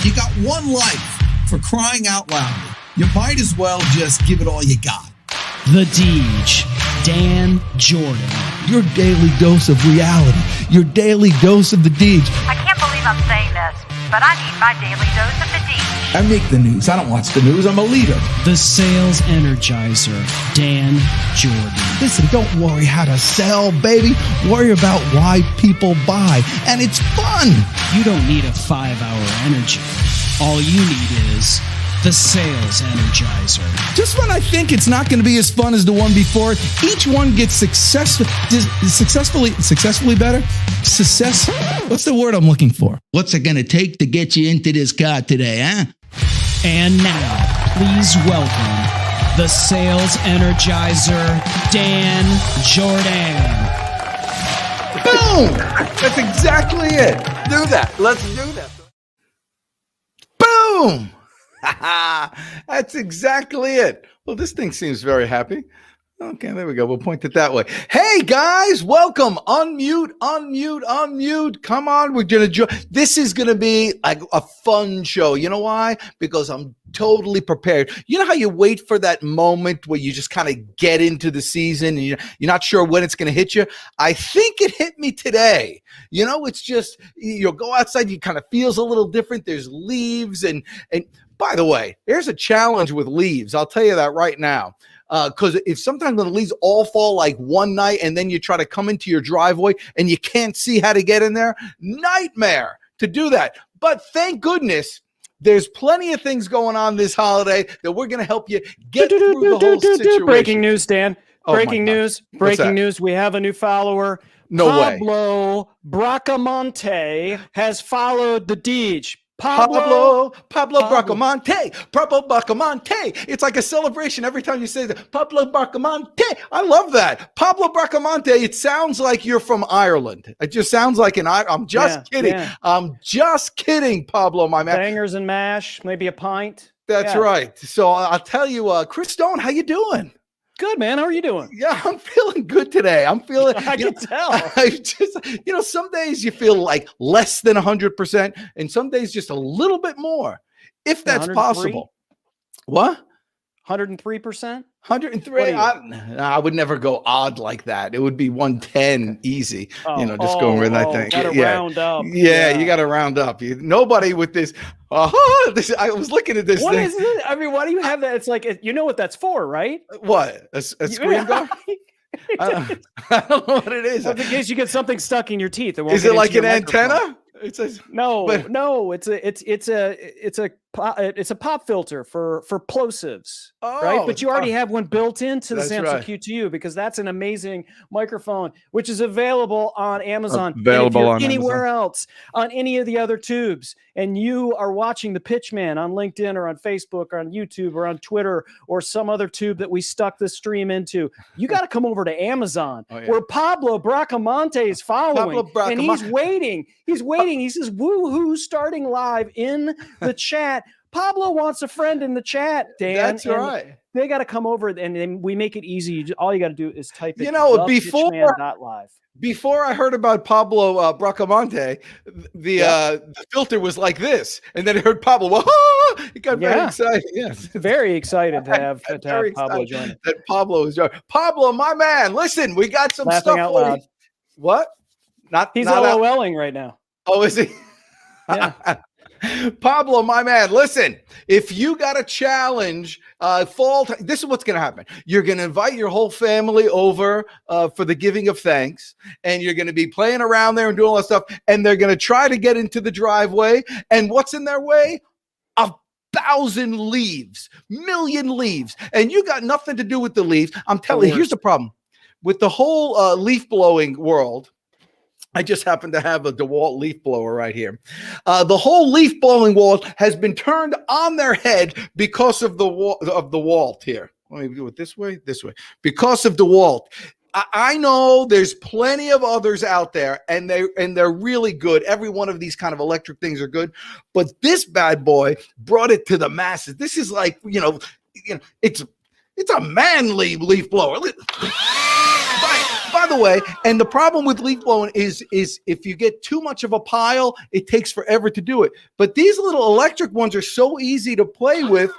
You got one life, for crying out loud. You might as well just give it all you got. The Deej, Dan Jordan. Your daily dose of reality. Your daily dose of the Deej. I can't believe I'm saying this, but I need my daily dose of the Deej. I make the news. I don't watch the news. I'm a leader. The Sales Energizer, Dan Jordan. Listen, don't worry how to sell, baby. Worry about why people buy. And it's fun. You don't need a 5-hour energy. All you need is the Sales Energizer. Just when I think it's not going to be as fun as the one before, each one gets successfully better. What's the word I'm looking for? What's it going to take to get you into this car today, huh? And now, please welcome the Sales Energizer, Dan Jordan. Boom! That's exactly it. Do that. Let's do that. Boom! That's exactly it. Well, this thing seems very happy. Okay, there we go. We'll point it that way. Hey, guys, welcome. Unmute. Come on. We're going to this is going to be like a fun show. You know why? Because I'm totally prepared. You know how you wait for that moment where you just kind of get into the season and you're not sure when it's going to hit you? I think it hit me today. You know, it's just, you'll go outside, you kind of feels a little different. There's leaves. And by the way, there's a challenge with leaves. I'll tell you that right now. Because if sometimes when the leaves all fall like one night and then you try to come into your driveway and you can't see how to get in there, nightmare to do that. But thank goodness there's plenty of things going on this holiday that we're going to help you get through the whole situation. Breaking news, Dan. Oh, Breaking news. We have a new follower. No way. Pablo Bracamonte has followed the Deej. Pablo Bracamonte. It's like a celebration every time you say that. Pablo Bracamonte. I love that. Pablo Bracamonte. It sounds like you're from Ireland. It just sounds like I'm just kidding. Yeah. I'm just kidding, Pablo, my man. Bangers and mash, maybe a pint. That's right. So I'll tell you, Chris Stone, how you doing? Good, man. How are you doing? Yeah, I'm feeling good today. I can tell. I just, some days you feel like less than 100%, and some days just a little bit more, if that's 103? possible. What? 103%? 103. I would never go odd like that. It would be 110 easy. Just going with that thing. Gotta round up. Yeah, you got to round up. Nobody with this. I was looking at this What thing. is it? I mean, why do you have that? It's like, you know what that's for, right? What? A screen guard? I don't know what it is. In case you get something stuck in your teeth. Is it like an antenna? It says no. It's a pop filter for plosives, right? But you already have one built into the Samsung Q2U because that's an amazing microphone, which is available on Amazon. Available on anywhere else on any of the other tubes. And you are watching the Pitchman on LinkedIn or on Facebook or on YouTube or on Twitter or some other tube that we stuck the stream into. You got to come over to Amazon where Pablo Bracamonte is following, and he's waiting. He's waiting. He says, woo-hoo, starting live in the chat. Pablo wants a friend in the chat, Dan. That's right. They got to come over, and then we make it easy. All you got to do is type it. Before I heard about Pablo Bracamonte, the filter was like this, and then I heard Pablo. Whoa! He got very excited. Yes, very excited to have Pablo join. That Pablo is joining. Pablo, my man. Listen, we got some stuff out for loud. you. What? He's LOLing right now. Oh, is he? Yeah. Pablo, my man, listen, if you got a challenge, this is what's going to happen. You're going to invite your whole family over for the giving of thanks, and you're going to be playing around there and doing all that stuff, and they're going to try to get into the driveway, and what's in their way? 1,000 leaves, million leaves, and you got nothing to do with the leaves. I'm telling you, here's the problem. With the whole leaf blowing world, I just happen to have a Dewalt leaf blower right here. The whole leaf blowing world has been turned on their head because of the Dewalt here. Let me do it this way. Because of Dewalt. I know there's plenty of others out there, and they're really good. Every one of these kind of electric things are good, but this bad boy brought it to the masses. This is like, it's a manly leaf blower. By by the way, and the problem with leaf blowing is if you get too much of a pile, it takes forever to do it. But these little electric ones are so easy to play with.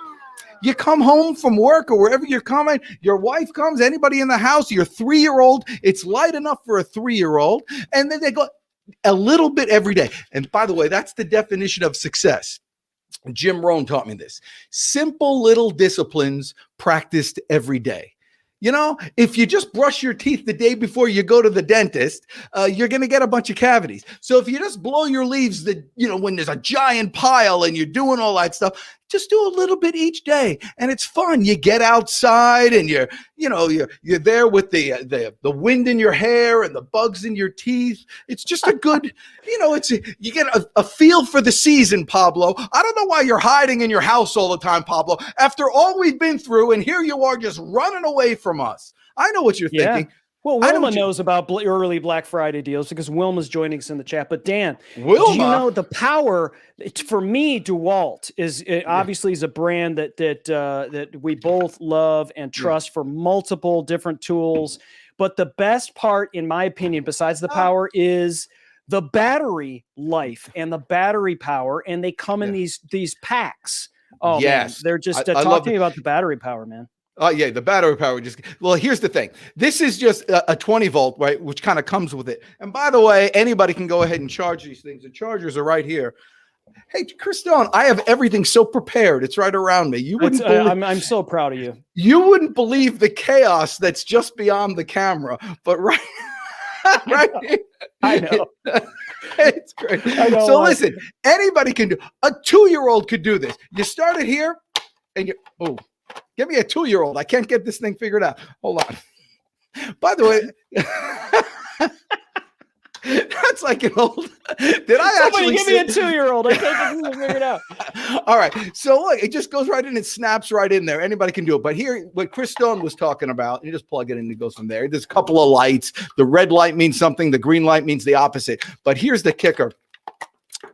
You come home from work or wherever you're coming, your wife comes, anybody in the house, your 3-year-old, it's light enough for a 3-year-old, and then they go a little bit every day. And by the way, that's the definition of success. Jim Rohn taught me this. Simple little disciplines practiced every day. You know, if you just brush your teeth the day before you go to the dentist, you're going to get a bunch of cavities. So if you just blow your leaves, when there's a giant pile and you're doing all that stuff, just do a little bit each day, and it's fun. You get outside, and you're there with the wind in your hair and the bugs in your teeth. It's just a good, you get a feel for the season, Pablo. I don't know why you're hiding in your house all the time, Pablo. After all we've been through, and here you are just running away from us. I know what you're thinking. Well, Wilma knows about early Black Friday deals because Wilma's joining us in the chat. But Dan, do you know the power? For me, Dewalt obviously is a brand that we both love and trust for multiple different tools. But the best part, in my opinion, besides the power, is the battery life and the battery power. And they come in these packs. Oh, yes, man, they're just talk to me about the battery power, man. Oh, yeah, the battery power well, here's the thing. This is just a 20 volt, right, which kind of comes with it. And by the way, anybody can go ahead and charge these things. The chargers are right here. Hey, Chris Stone, I have everything so prepared. It's right around me. You wouldn't I'm so proud of you. You wouldn't believe the chaos that's just beyond the camera, but right here. I know. It's great. So listen, anybody can do. A 2-year-old could do this. You start it here, and give me a 2-year-old. I can't get this thing figured out. Hold on. By the way, that's like an old. Did I Somebody give me a 2-year-old? I can't get this figured out. All right. So look, it just goes right in. It snaps right in there. Anybody can do it. But here, what Chris Stone was talking about, you just plug it in and it goes from there. There's a couple of lights. The red light means something. The green light means the opposite. But here's the kicker.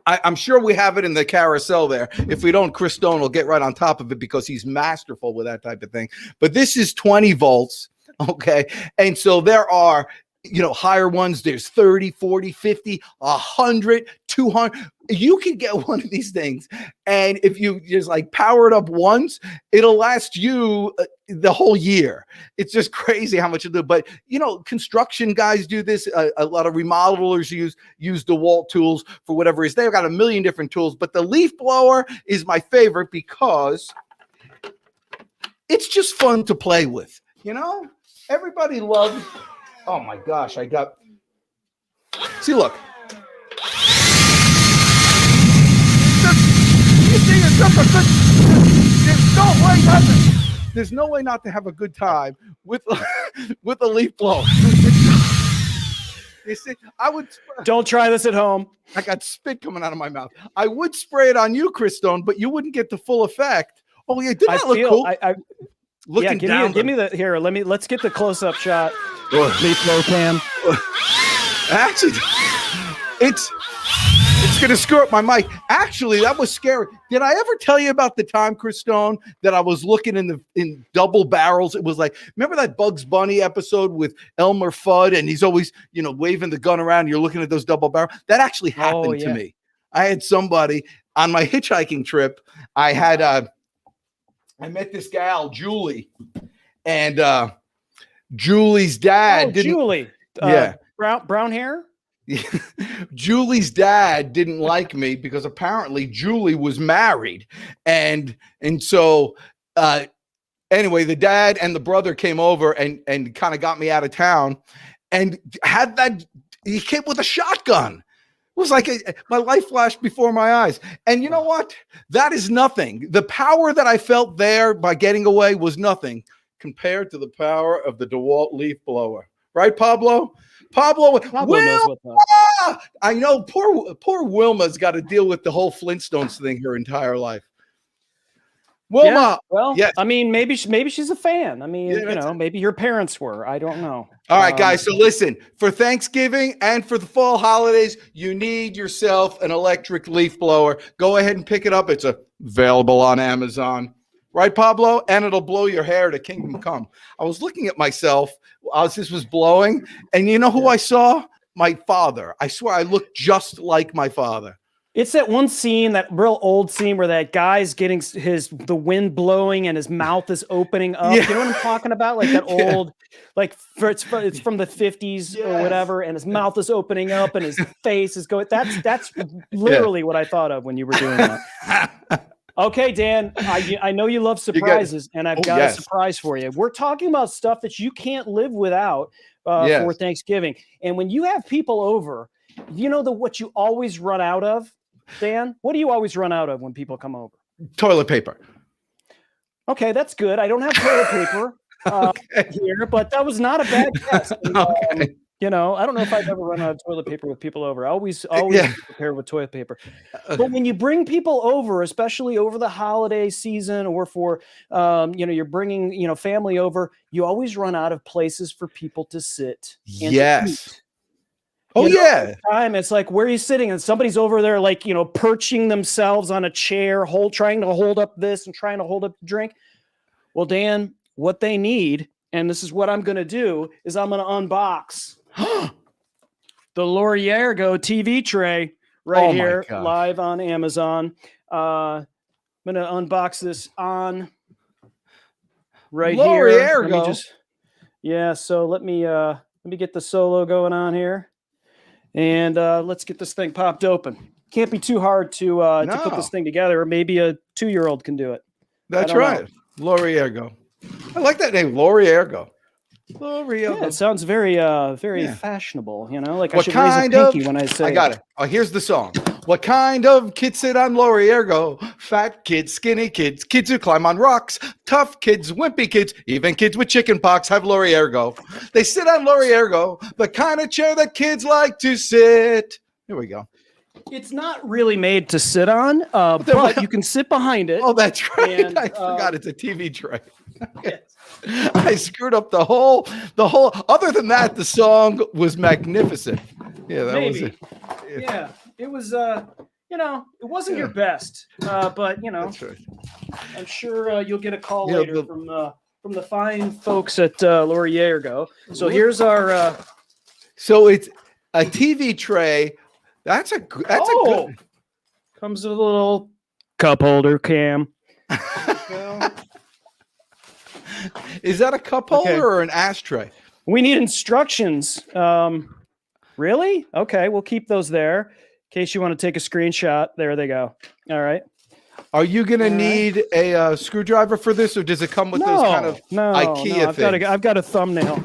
I'm sure we have it in the carousel there. If we don't, Chris Stone will get right on top of it because he's masterful with that type of thing. But this is 20 volts, okay? And so there are, higher ones. There's 30, 40, 50, 100, 200. You can get one of these things, and if you just power it up once, it'll last you the whole year. It's just crazy how much you do. But construction guys do this. A lot of remodelers use Dewalt tools for whatever it is. They've got a million different tools, but the leaf blower is my favorite because it's just fun to play with. Everybody loves. Oh my gosh! See, look. There's no way not to have a good time with a leaf blower. You see, don't try this at home. I got spit coming out of my mouth. I would spray it on you, Chris Stone, but you wouldn't get the full effect. Oh yeah, did that look cool? Give me the here. Let's get the close-up shot. Leaf blow cam. Actually, it's gonna screw up my mic. Actually, that was scary. Did I ever tell you about the time, Chris Stone, that I was looking in double barrels? It was remember that Bugs Bunny episode with Elmer Fudd, and he's always waving the gun around. You're looking at those double barrels. That actually happened to me. I had somebody on my hitchhiking trip. I met this gal, Julie, and Julie's dad didn't. Julie, brown hair. Julie's dad didn't like me because apparently Julie was married, and so anyway, the dad and the brother came over and kind of got me out of town, and he came with a shotgun. It was my life flashed before my eyes. And you know what? That is nothing. The power that I felt there by getting away was nothing compared to the power of the Dewalt leaf blower. Right, Pablo? Pablo knows what's up. I know poor Wilma's got to deal with the whole Flintstones thing her entire life. Wilma. Yes. I mean, maybe she's a fan. I mean, maybe your parents were. I don't know. All right, guys. So listen, for Thanksgiving and for the fall holidays, you need yourself an electric leaf blower. Go ahead and pick it up. It's available on Amazon. Right, Pablo? And it'll blow your hair to kingdom come. I was looking at myself this was blowing, and you know who I saw? My father. I swear I looked just like my father. It's that one scene, that real old scene where that guy's getting the wind blowing and his mouth is opening up. Yeah. You know what I'm talking about? Like that old, like it's from the 50s or whatever, and his mouth is opening up and his face is going. That's literally what I thought of when you were doing that. Okay, Dan, I know you love surprises, and I've got a surprise for you. We're talking about stuff that you can't live without for Thanksgiving. And when you have people over, you know what you always run out of? Dan, what do you always run out of when people come over? Toilet paper. Okay, that's good. I don't have toilet paper here, but that was not a bad guess. Okay. You know, I don't know if I've ever run out of toilet paper with people over. I always be prepared with toilet paper. But when you bring people over, especially over the holiday season, or for you're bringing family over, you always run out of places for people to sit. And to eat. Oh, yeah. Time it's like, where are you sitting? And somebody's over there, like, perching themselves on a chair, trying to hold up this and trying to hold up the drink. Well, Dan, what they need, and this is what I'm going to do, is I'm going to unbox the Laurier-Go TV tray here, live on Amazon. I'm going to unbox this on here. Laurier-Go. So let me get the solo going on here. And let's get this thing popped open. Can't be too hard to put this thing together, or maybe a 2-year-old can do it. That's right. Laurier-Go. I like that name, Laurier-Go. Laurier-Go. Yeah, it sounds very fashionable, like I should raise a pinky when I say I got it. Oh, here's the song. What kind of kids sit on Laurier-Go? Fat kids, skinny kids, kids who climb on rocks, tough kids, wimpy kids, even kids with chicken pox have Laurier-Go. They sit on Laurier-Go, the kind of chair that kids like to sit. Here we go. It's not really made to sit on, but you can sit behind it. Oh, that's right. And, I forgot it's a TV tray. Yes. I screwed up the whole. Other than that, the song was magnificent. Yeah, that was it. Yeah, it was. It wasn't your best, but That's right. I'm sure you'll get a call later from the fine folks at Laurier-Go. So here's our. So it's a TV tray. That's a good. Comes with a little cup holder, Cam. Is that a cup holder or an ashtray? We need instructions. Really? Okay, we'll keep those there in case you want to take a screenshot. There they go. All right. Are you going to need a screwdriver for this, or does it come with those kind of IKEA things? I've got a thumbnail.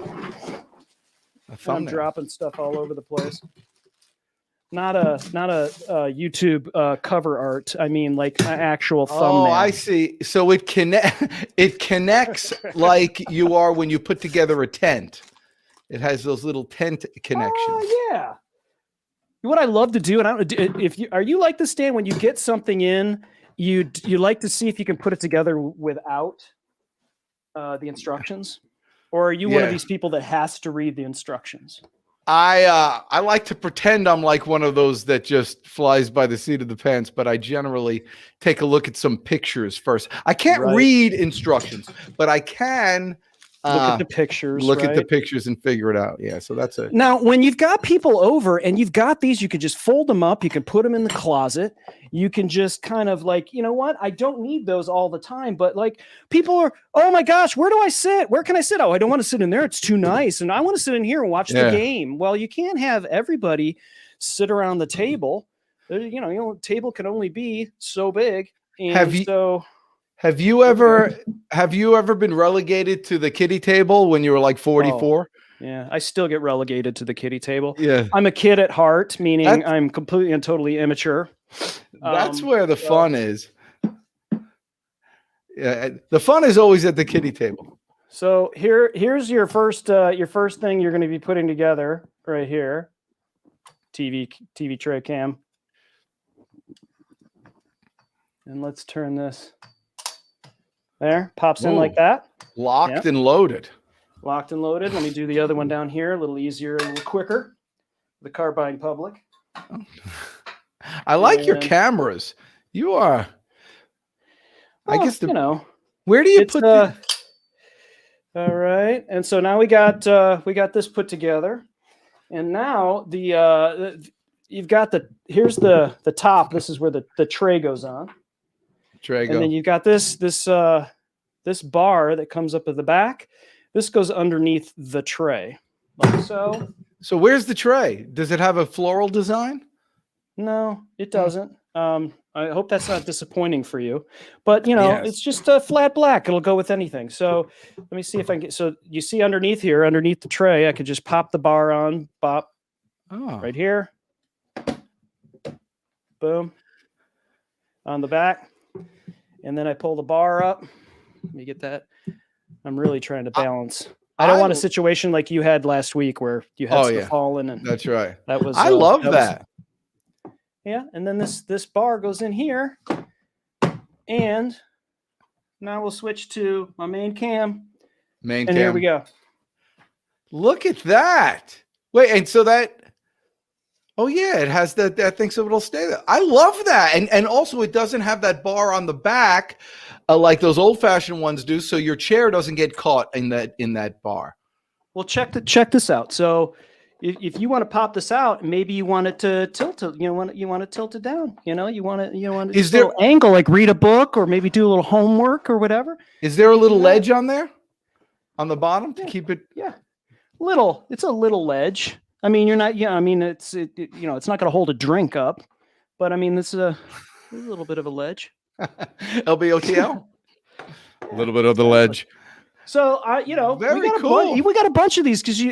A thumbnail. I'm dropping stuff all over the place. Not a YouTube cover art. I mean, like an actual thumbnail. Oh, I see. So it connects like you are when you put together a tent. It has those little tent connections. Oh, yeah. What I love to do, and are you like this, Dan? When you get something in, you like to see if you can put it together without the instructions, or are you one of these people that has to read the instructions? I like to pretend I'm like one of those that just flies by the seat of the pants, but I generally take a look at some pictures first. I can't read instructions, but I can look at the pictures. Look at the pictures and figure it out. Yeah, so that's it. Now, when you've got people over and you've got these, you can just fold them up. You can put them in the closet. You can just kind of like, you know what? I don't need those all the time, but like people are, oh my gosh, where do I sit? Where can I sit? Oh, I don't want to sit in there. It's too nice. And I want to sit in here and watch the game. Well, you can't have everybody sit around the table. Table can only be so big. And Have you ever been relegated to the kiddie table when you were like 44? Yeah, I still get relegated to the kiddie table. Yeah. I'm a kid at heart, meaning I'm completely and totally immature. That's where the fun is. Yeah, the fun is always at the kiddie table. So here's your first thing you're going to be putting together right here. TV tray cam. And let's turn this. There, pops in like that. Locked and loaded. Locked and loaded. Let me do the other one down here. A little easier, a little quicker. The Carbine Public. I like your cameras. You are. Well, I guess where do you put All right, and so now we got this put together, and now you've got here's the top. This is where the tray goes on, Trago. and then you've got this bar that comes up at the back. This goes underneath the tray, like so. So where's the tray? Does it have a floral design? No, it doesn't. I hope that's not disappointing for you, but it's just a flat black. It'll go with anything. So let me see if I can get. So you see underneath the tray, I could just pop the bar on, bop, right here, boom, on the back, and then I pull the bar up. Let me get that. I'm really trying to balance. I don't want a situation like you had last week where you had stuff falling. And that's right. That was. I love that. Yeah, and then this bar goes in here, and now we'll switch to my main cam. Here we go. Look at that. Wait, and so that. Oh yeah, it has that thing, so it'll stay there. I love that, and also it doesn't have that bar on the back, like those old-fashioned ones do, so your chair doesn't get caught in that bar. Well, check this out. So. If you want to pop this out, maybe you want it to tilt it. You want to tilt it down. You want to. Is there angle, like read a book or maybe do a little homework or whatever? Is there a little ledge on there, on the bottom to keep it? Yeah, little. It's a little ledge. I mean, you're not. Yeah, I mean, it's not going to hold a drink up, but I mean, this is a little bit of a ledge. LBOTL. A little bit of the ledge. So very cool. We got a bunch of these because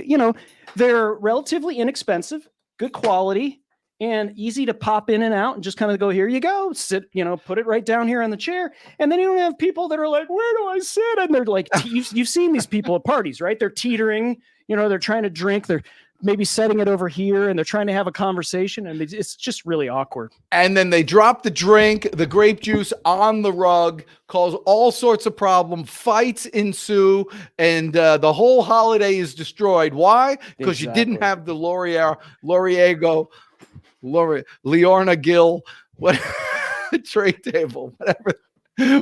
they're relatively inexpensive, good quality, and easy to pop in and out and just kind of go, here you go, sit, put it right down here on the chair. And then you don't have people that are like, where do I sit? And they're like, you've seen these people at parties, right? They're teetering, they're trying to drink. They're maybe setting it over here and they're trying to have a conversation. And it's just really awkward. And then they drop the drink, the grape juice on the rug, cause all sorts of problems, fights ensue, and the whole holiday is destroyed. Why? Because you didn't have the Leorna Gill, what tray table, whatever.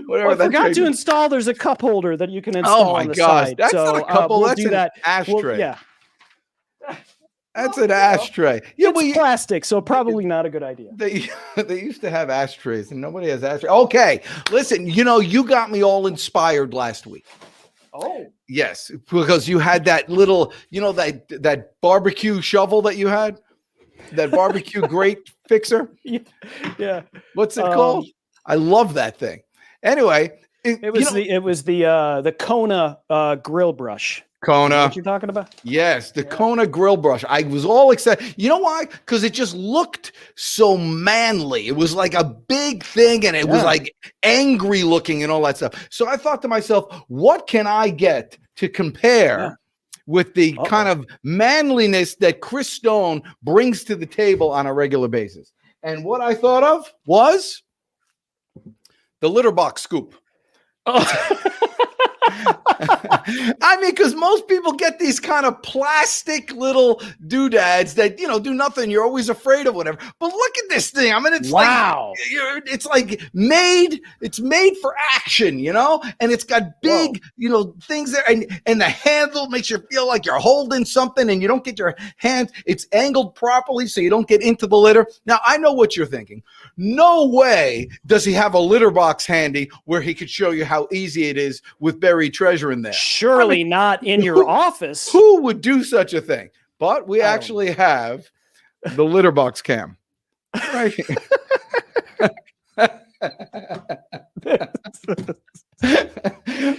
Well, I forgot to install. There's a cup holder that you can install. Oh my on the gosh, side. that's not a cup holder. That's an ashtray. Yeah, that's an ashtray. Yeah, it's plastic, so probably not a good idea. They used to have ashtrays, and nobody has ashtrays. Okay, listen. You got me all inspired last week. Oh, yes, because you had that little, that barbecue shovel that you had, that barbecue grate fixer. Yeah. What's it called? I love that thing. Anyway, it was the Kona grill brush. Kona. What you're talking about? Yes, the Kona grill brush. I was all excited. You know why? Because it just looked so manly. It was like a big thing, and it was like angry looking and all that stuff. So I thought to myself, what can I get to compare with the kind of manliness that Chris Stone brings to the table on a regular basis? And what I thought of was the litter box scoop. I mean, because most people get these kind of plastic little doodads that, do nothing. You're always afraid of whatever. But look at this thing. I mean, it's like it's made for action, and it's got big, things there. And the handle makes you feel like you're holding something and you don't get your hand. It's angled properly so you don't get into the litter. Now, I know what you're thinking. No way does he have a litter box handy where he could show you how easy it is with buried treasure in there. Surely not in your office. Who would do such a thing? But we actually have the litter box cam right here.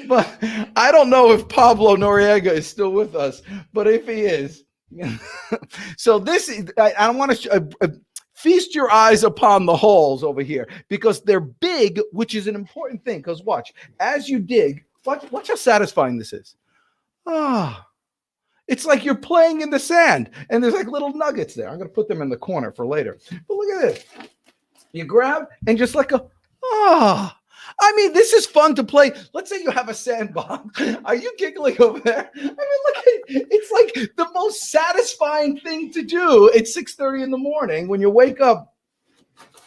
But I don't know if Pablo Noriega is still with us, but if he is, so this is, I want to feast your eyes upon the holes over here because they're big, which is an important thing. Because watch, as you dig, watch how satisfying this is. It's like you're playing in the sand, and there's like little nuggets there. I'm going to put them in the corner for later. But look at this. You grab and just like I mean, this is fun to play. Let's say you have a sandbox. Are you giggling over there? I mean, look at it's like the most satisfying thing to do at 6:30 in the morning when you wake up,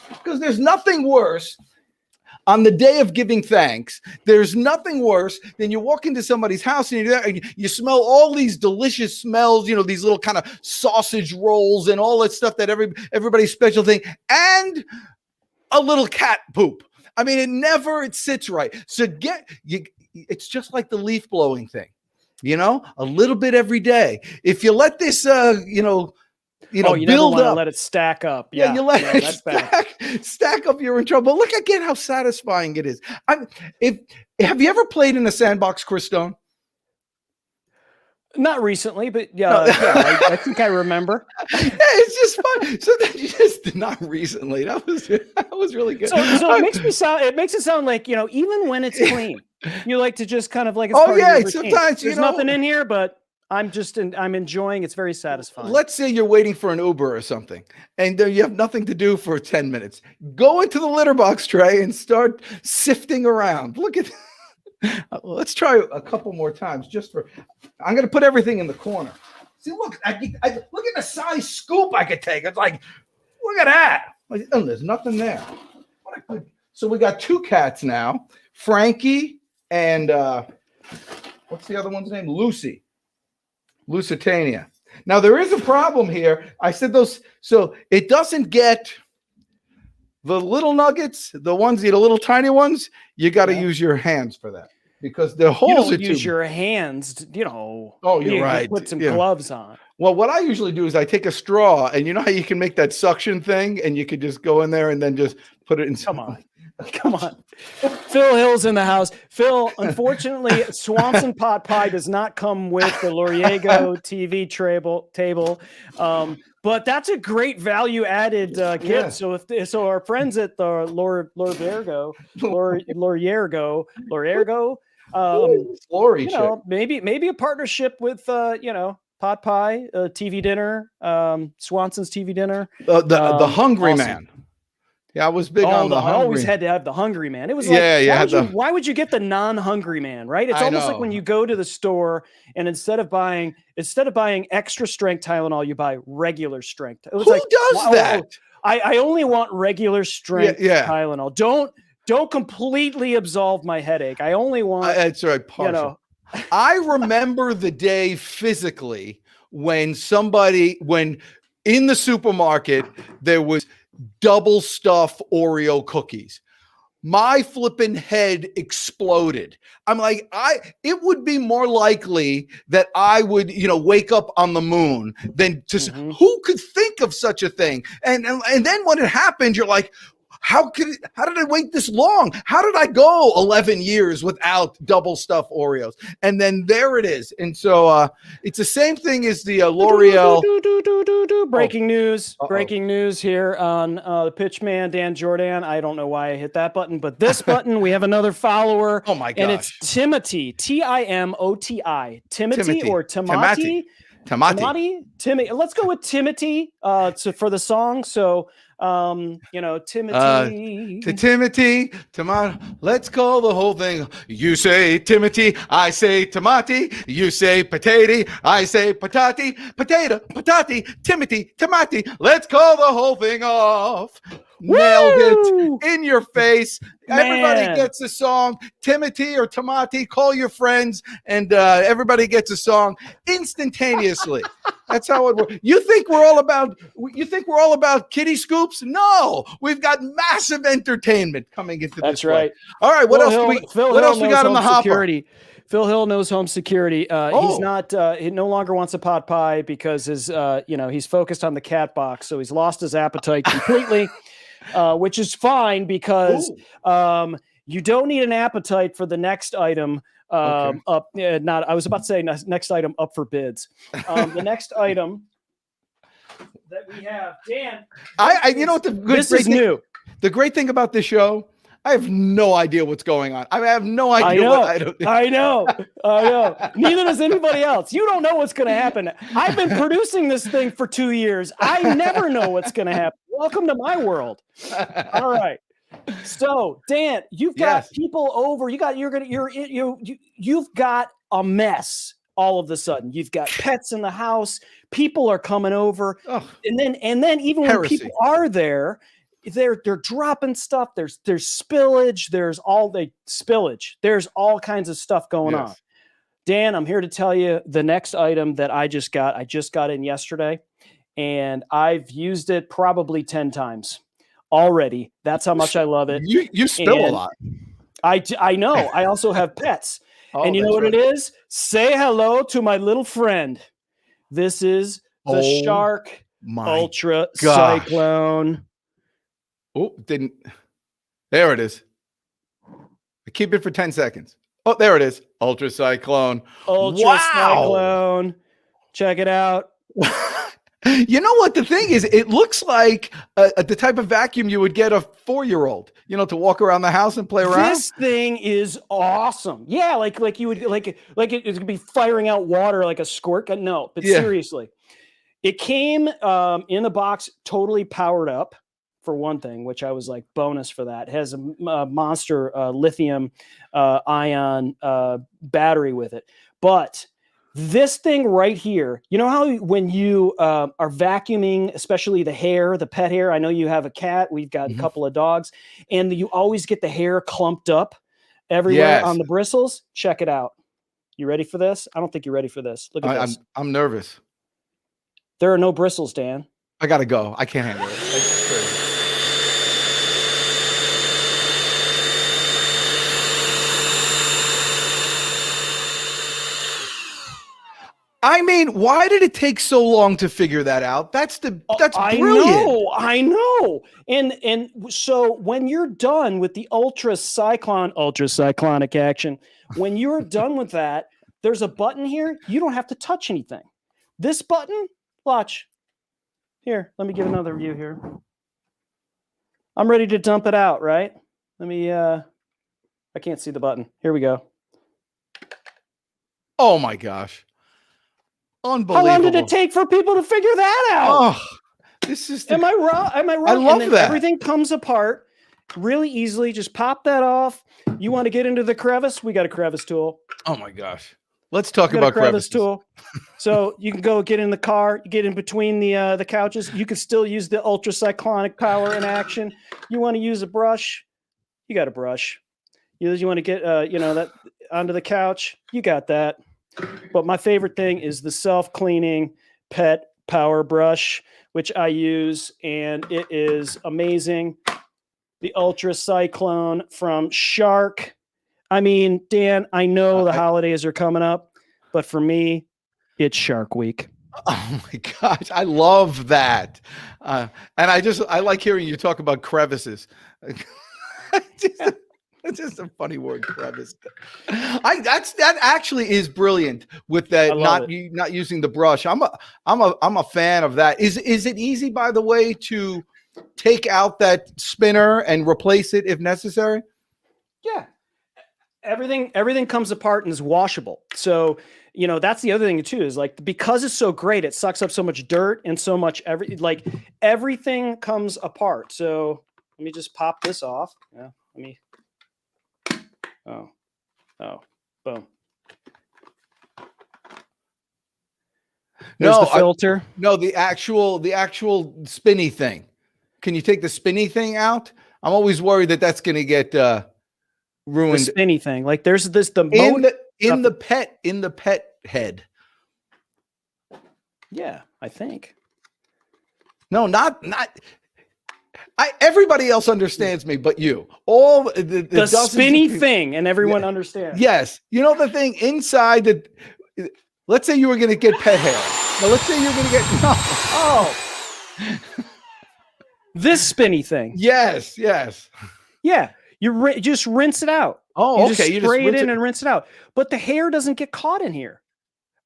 because there's nothing worse. on the day of giving thanks, there's nothing worse than you walk into somebody's house and you smell all these delicious smells, these little kind of sausage rolls and all that stuff that everybody's special thing, and a little cat poop. I mean, it sits right. So it's just like the leaf blowing thing, a little bit every day. If you let this, you never build want to up. let it stack up. Yeah, you let it stack up. You're in trouble. Look again how satisfying it is. Have you ever played in a sandbox, Chris Stone? Not recently, but I think I remember. Yeah, it's just fun. So that you just not recently. That was really good. So it makes it sound like even when it's clean, you like to just kind of like it's part of your routine. Sometimes there's nothing in here, but I'm enjoying. It's very satisfying. Let's say you're waiting for an Uber or something, and you have nothing to do for 10 minutes. Go into the litter box tray and start sifting around. Look at. Let's try a couple more times. I'm going to put everything in the corner. See, look, look at the size scoop I could take. It's like, look at that. There's nothing there. So we got 2 cats now, Frankie and what's the other one's name? Lucy. Lusitania. Now there is a problem here. I said those, so it doesn't get the little nuggets, the little tiny ones. You got to use your hands for that because the holes. You don't use your hands. Oh, you're right. Put some gloves on. Well, what I usually do is I take a straw, and you know how you can make that suction thing, and you could just go in there and then just put it in. Come on. Phil Hill's in the house. Phil, unfortunately, Swanson Pot Pie does not come with the Lauriego TV table. But that's a great value added gift. Yeah. So our friends at the Lauriego, maybe a partnership with Pot Pie, TV dinner, Swanson's TV dinner. The Hungry awesome. Man. Yeah, I was big on the Hungry. Always had to have the Hungry Man. It was why would you get the non-Hungry Man, right? It's almost like when you go to the store and instead of buying extra strength Tylenol, you buy regular strength. It was Who does that? I only want regular strength Tylenol. Don't completely absolve my headache. I only want that's right, partial. I remember the day physically when in the supermarket there was double stuff Oreo cookies. My flipping head exploded. I'm like, it would be more likely that I would, wake up on the moon than who could think of such a thing? And then when it happened, you're like, how did I wait this long? How did I go 11 years without double stuff Oreos? And then there it is. And so it's the same thing as the L'Oreal. Breaking news here on the Pitchman, Dan Jordan. I don't know why I hit that button, but this button, we have another follower. Oh my gosh. And it's Timothy, Timoti. Timothy or Timati? Timothy. Let's go with Timothy for the song. So Timothy. To Timothy, tomato. Let's call the whole thing. You say Timothy, I say tomati. You say potato, I say patati. Potato, patati, Timothy, tomati. Let's call the whole thing off. Woo! Nailed it in your face. Man. Everybody gets a song. Timothy or tomati, call your friends, and everybody gets a song instantaneously. That's how it works. You think we're all about kiddie scoops? No, we've got massive entertainment coming into this. That's right. All right, what else we got in the hopper? Phil Hill knows home security. He's not. He no longer wants a pot pie because he's focused on the cat box, so he's lost his appetite completely, which is fine because you don't need an appetite for the next item. I was about to say next item up for bids. The next item that we have, Dan. This is new. The great thing about this show, I have no idea what's going on. I have no idea I know. Neither does anybody else. You don't know what's going to happen. I've been producing this thing for 2 years. I never know what's going to happen. Welcome to my world. All right. So, Dan, you've got people over. You've got a mess all of a sudden. You've got pets in the house. People are coming over. And then even when people are there, they're dropping stuff. There's spillage. There's all kinds of stuff going on. Dan, I'm here to tell you the next item that I just got in yesterday, and I've used it probably 10 times already. That's how much I love it. You spill a lot. I know. I also have pets. And you know what it is? Say hello to my little friend. This is the Shark Ultra Cyclone. Oh, there it is. I keep it for 10 seconds. Oh, there it is. Ultra Cyclone. Cyclone. Check it out. You know what the thing is? It looks like the type of vacuum you would get a 4-year-old, to walk around the house and play around. This thing is awesome. Yeah, like you would like it could be firing out water like a squirt gun. No, but seriously, it came in the box totally powered up for one thing, which I was like bonus for that. It has a monster lithium ion battery with it, but this thing right here, you know how when you are vacuuming, especially the pet hair, I know you have a cat, we've got a couple of dogs, and you always get the hair clumped up everywhere on the bristles. Check it out. You ready for this? I don't think you're ready for this. Look at this. I'm nervous. There are no bristles, Dan. I got to go. I can't handle it. That's crazy. I mean, why did it take so long to figure that out? That's brilliant. I know. And so when you're done with the ultracyclonic action, when you're done with that, there's a button here. You don't have to touch anything. This button, watch. Here, let me give another view here. I'm ready to dump it out, right? Let me I can't see the button. Here we go. Oh my gosh. Unbelievable. How long did it take for people to figure that out? Oh, this is. Am I wrong? Am I wrong? I love that. Everything comes apart really easily. Just pop that off. You want to get into the crevice? We got a crevice tool. Oh my gosh. Let's talk about crevice tool. So you can go get in the car, get in between the couches. You can still use the ultracyclonic power in action. You want to use a brush? You got a brush. You want to get that onto the couch? You got that. But my favorite thing is the self-cleaning pet power brush, which I use, and it is amazing. The Ultra Cyclone from Shark. I mean, Dan, I know the holidays are coming up, but for me, it's Shark Week. Oh my gosh, I love that. And I like hearing you talk about crevices. It's just a funny word, crevice. That actually is brilliant with that not using the brush. I'm a fan of that. Is it easy, by the way, to take out that spinner and replace it if necessary? Yeah. Everything comes apart and is washable. So, that's the other thing too, is like, because it's so great, it sucks up so much dirt and so much everything comes apart. So let me just pop this off. Yeah. Let me. Oh, boom. There's the filter. The actual spinny thing. Can you take the spinny thing out? I'm always worried that's going to get ruined. The spinny thing. Like there's in the pet head. Yeah, I think. No, not. Everybody else understands me, but you. All the spinny thing, and everyone understands. Yes, the thing inside the. Let's say you were going to get pet hair. Now, let's say you're going to get this spinny thing. Yes. Yeah, you just rinse it out. Oh, you okay. Just spray it in and rinse it out, but the hair doesn't get caught in here.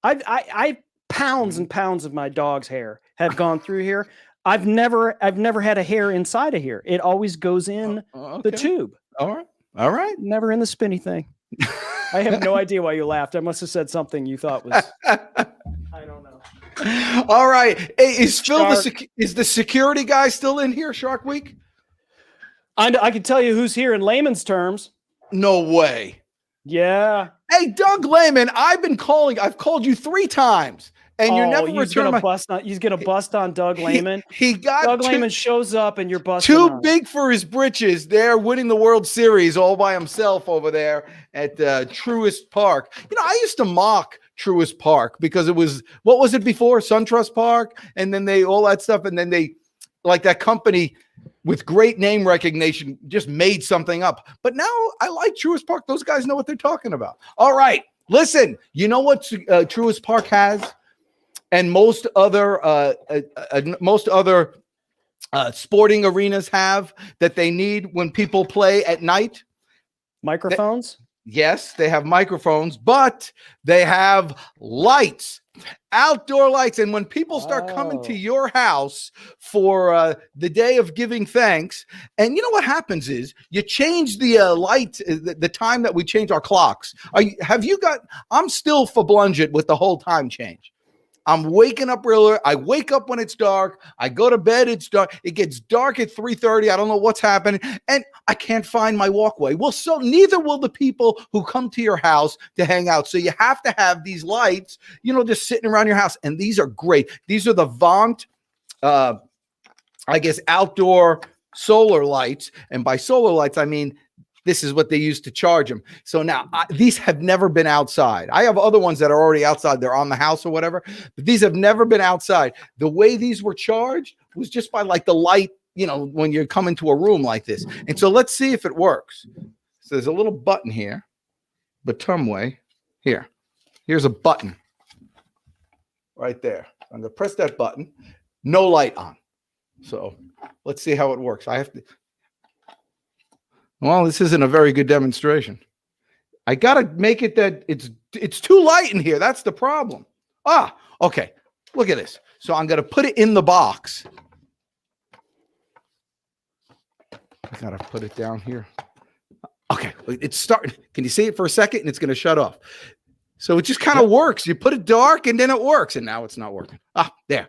I pounds and pounds of my dog's hair have gone through here. I've never had a hair inside of here. It always goes in the tube. All right. Never in the spinny thing. I have no idea why you laughed. I must have said something you thought was. I don't know. All right. Hey, is Phil is the security guy still in here? Shark Week. I can tell you who's here in layman's terms. No way. Yeah. Hey, Doug Lehman, I've called you 3 times. and you're never he's returning gonna bust on Doug Lehman. He got Doug Lehman shows up and you're busting too on big for his britches. They're winning the World Series all by himself over there at Truist Park. You know, I used to mock Truist Park because it was, what was it before? SunTrust Park, and then all that stuff, and then they, like, that company with great name recognition just made something up. But now I like Truist Park. Those guys know what they're talking about. All right, listen, you know what Truist Park has, and most other sporting arenas have, that they need when people play at night? microphones. Yes, they have microphones, but they have lights, outdoor lights. And when people start coming to your house for the day of giving thanks, and you know what happens is you change the light, the time that we change our clocks. I'm still fablungent with the whole time change. I'm waking up earlier. I wake up when it's dark. I go to bed. It's dark. It gets dark at 3:30. I don't know what's happening. And I can't find my walkway. Well, so neither will the people who come to your house to hang out. So you have to have these lights, just sitting around your house. And these are great. These are the Vaunt, outdoor solar lights. And by solar lights, I mean, this is what they use to charge them. So now these have never been outside. I have other ones that are already outside. They're on the house or whatever, but these have never been outside. The way these were charged was just by like the light, when you come into a room like this. And so let's see if it works. So there's a little button here, Batumway here. Here's a button right there. I'm going to press that button. No light on. So let's see how it works. Well, this isn't a very good demonstration. I got to make it that it's too light in here. That's the problem. Okay. Look at this. So I'm going to put it in the box. I got to put it down here. Okay. It's starting. Can you see it for a second? And it's going to shut off. So it just kind of works. You put it dark and then it works. And now it's not working. There.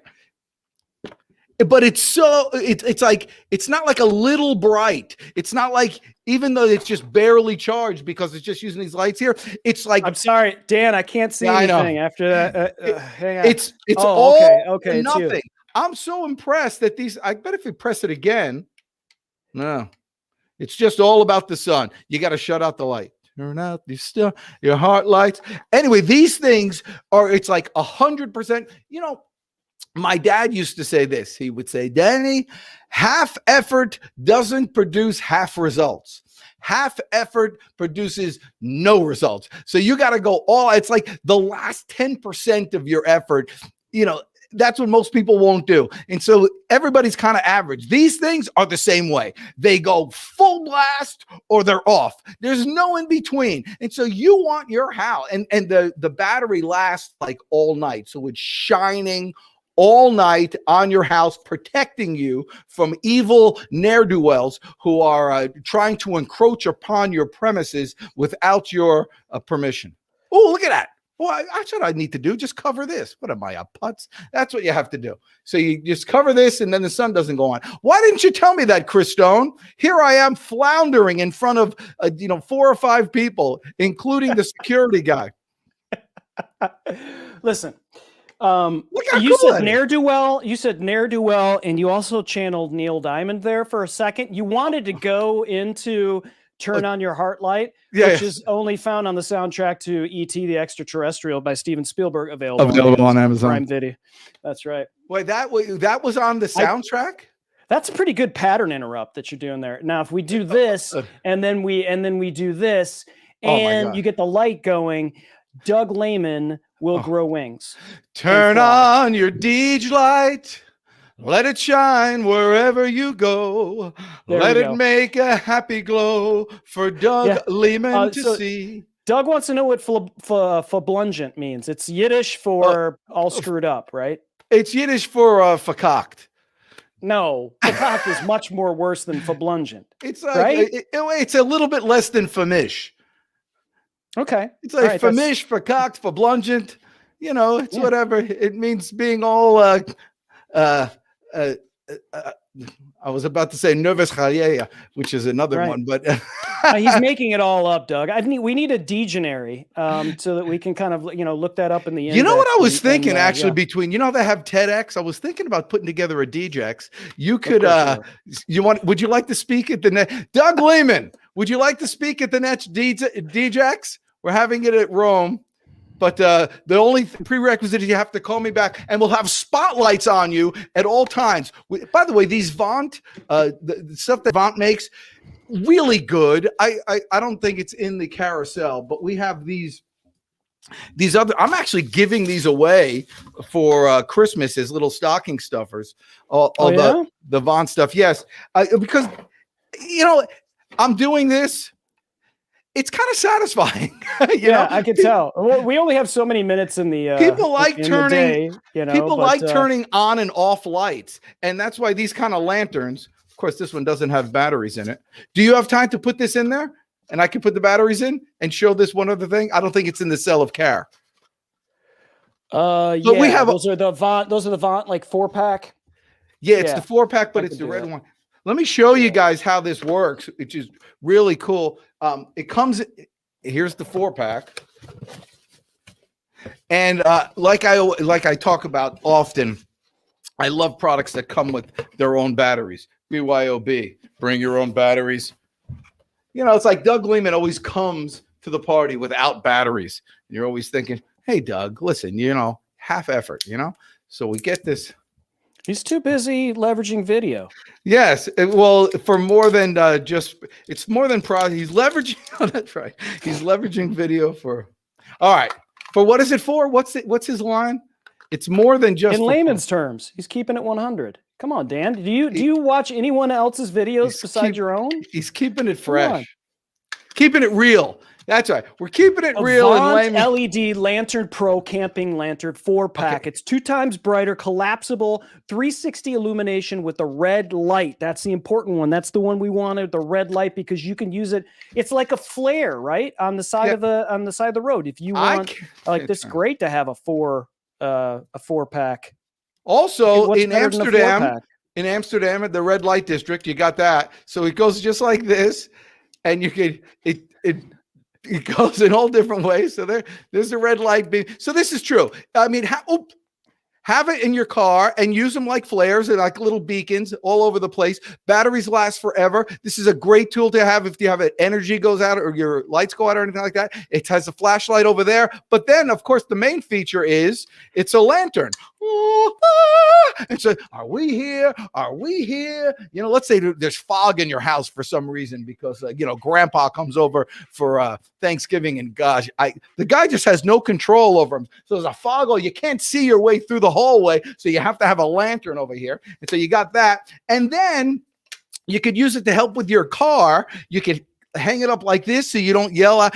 But it's like, it's not like a little bright. It's not like, even though it's just barely charged because it's just using these lights here, it's like, I'm sorry, Dan, I can't see anything after that. Hang on. It's all okay, nothing. it's I'm so impressed that I bet if we press it again, no, it's just all about the sun. You got to shut out the light. Turn out your heart lights. Anyway, these things it's like 100%, my dad used to say this. He would say, Danny, half effort doesn't produce half results. Half effort produces no results. So you got to go it's like the last 10% of your effort, that's what most people won't do. And so everybody's kind of average. These things are the same way. They go full blast or they're off. There's no in between. And so you want your house, and the battery lasts like all night. So it's shining all night on your house, protecting you from evil ne'er-do-wells who are trying to encroach upon your premises without your permission. Oh, look at that. Well, that's what I need to do. Just cover this. What am I, a putz? That's what you have to do. So you just cover this and then the sun doesn't go on. Why didn't you tell me that, Chris Stone? Here I am floundering in front of 4 or 5 people, including the security guy. Listen. Look how you cool said ne'er-do-well. You said ne'er-do-well, and you also channeled Neil Diamond there for a second. You wanted to go into "Turn On Your Heart Light," which is only found on the soundtrack to E.T. the Extraterrestrial by Steven Spielberg, available on Amazon Prime Video. That's right. Wait, that was on the soundtrack? That's a pretty good pattern interrupt that you're doing there. Now, if we do this and then we do this, and you get the light going, Doug Lehman will grow wings. Turn on your Deej light. Let it shine wherever you go. Let it make a happy glow for Doug Lehman to see. Doug wants to know what fablungent means. It's Yiddish for all screwed up, right? It's Yiddish for verkackt. No, verkackt is much more worse than fablungent. It's right? It's a little bit less than famish. Okay. It's like famish, verkackt, fablungent. It's whatever. It means being all I was about to say Nervous Chayea, which is another Right. one, but He's making it all up, Doug. We need a dictionary so that we can kind of look that up in the. You know what I was index thinking actually yeah. between they have TEDx. I was thinking about putting together a DJX. You could would you like to speak at the next Doug Lehman? Would you like to speak at the next DJX? We're having it at Rome. But the only prerequisite is you have to call me back, and we'll have spotlights on you at all times. By the way, these Vaunt, the stuff that Vaunt makes, really good. I don't think it's in the carousel, but we have these other. I'm actually giving these away for Christmas as little stocking stuffers. The Vaunt stuff, yes, because I'm doing this. It's kind of satisfying. I can tell. Well, we only have so many minutes in the people like turning turning on and off lights, and that's why these kind of lanterns. Of course, this one doesn't have batteries in it. Do you have time to put this in there, and I can put the batteries in and show this one other thing? I don't think it's in the cell of care. But we have those are the Vaunt like 4-pack. Yeah, it's the 4-pack, but it's the red one. Let me show you guys how this works, which is really cool. It comes, here's the 4-pack. And like I talk about often, I love products that come with their own batteries. BYOB, bring your own batteries. It's like Doug Lehman always comes to the party without batteries. You're always thinking, hey, Doug, listen, half effort, So we get this. He's too busy leveraging video. Yes, well, for more than it's more than product. He's leveraging. Oh, that's right. He's leveraging video for. All right, for what is it for? What's his line? It's more than just. In layman's terms, he's keeping it 100. Come on, Dan. Do you watch anyone else's videos besides your own? He's keeping it fresh, keeping it real. That's right. We're keeping it real. And LED Lantern Pro Camping Lantern 4-pack. Okay. It's 2 times brighter, collapsible, 360 illumination with a red light. That's the important one. That's the one we wanted, the red light, because you can use it. It's like a flare, right, on the side of the road. If you want, this is great to have a 4-pack. Also in Amsterdam, the red light district, you got that. So it goes just like this, and you can it goes in all different ways. So there's a red light beam. So this is true. I mean, have it in your car and use them like flares and like little beacons all over the place. Batteries last forever. This is a great tool to have if you have energy goes out or your lights go out or anything like that. It has a flashlight over there. But then, of course, the main feature is it's a lantern. And so, are we here? Are we here? Let's say there's fog in your house for some reason because, Grandpa comes over for Thanksgiving, and gosh, the guy just has no control over him. So there's a fog, you can't see your way through the hallway, so you have to have a lantern over here. And so you got that. And then you could use it to help with your car. You could hang it up like this so you don't yell out.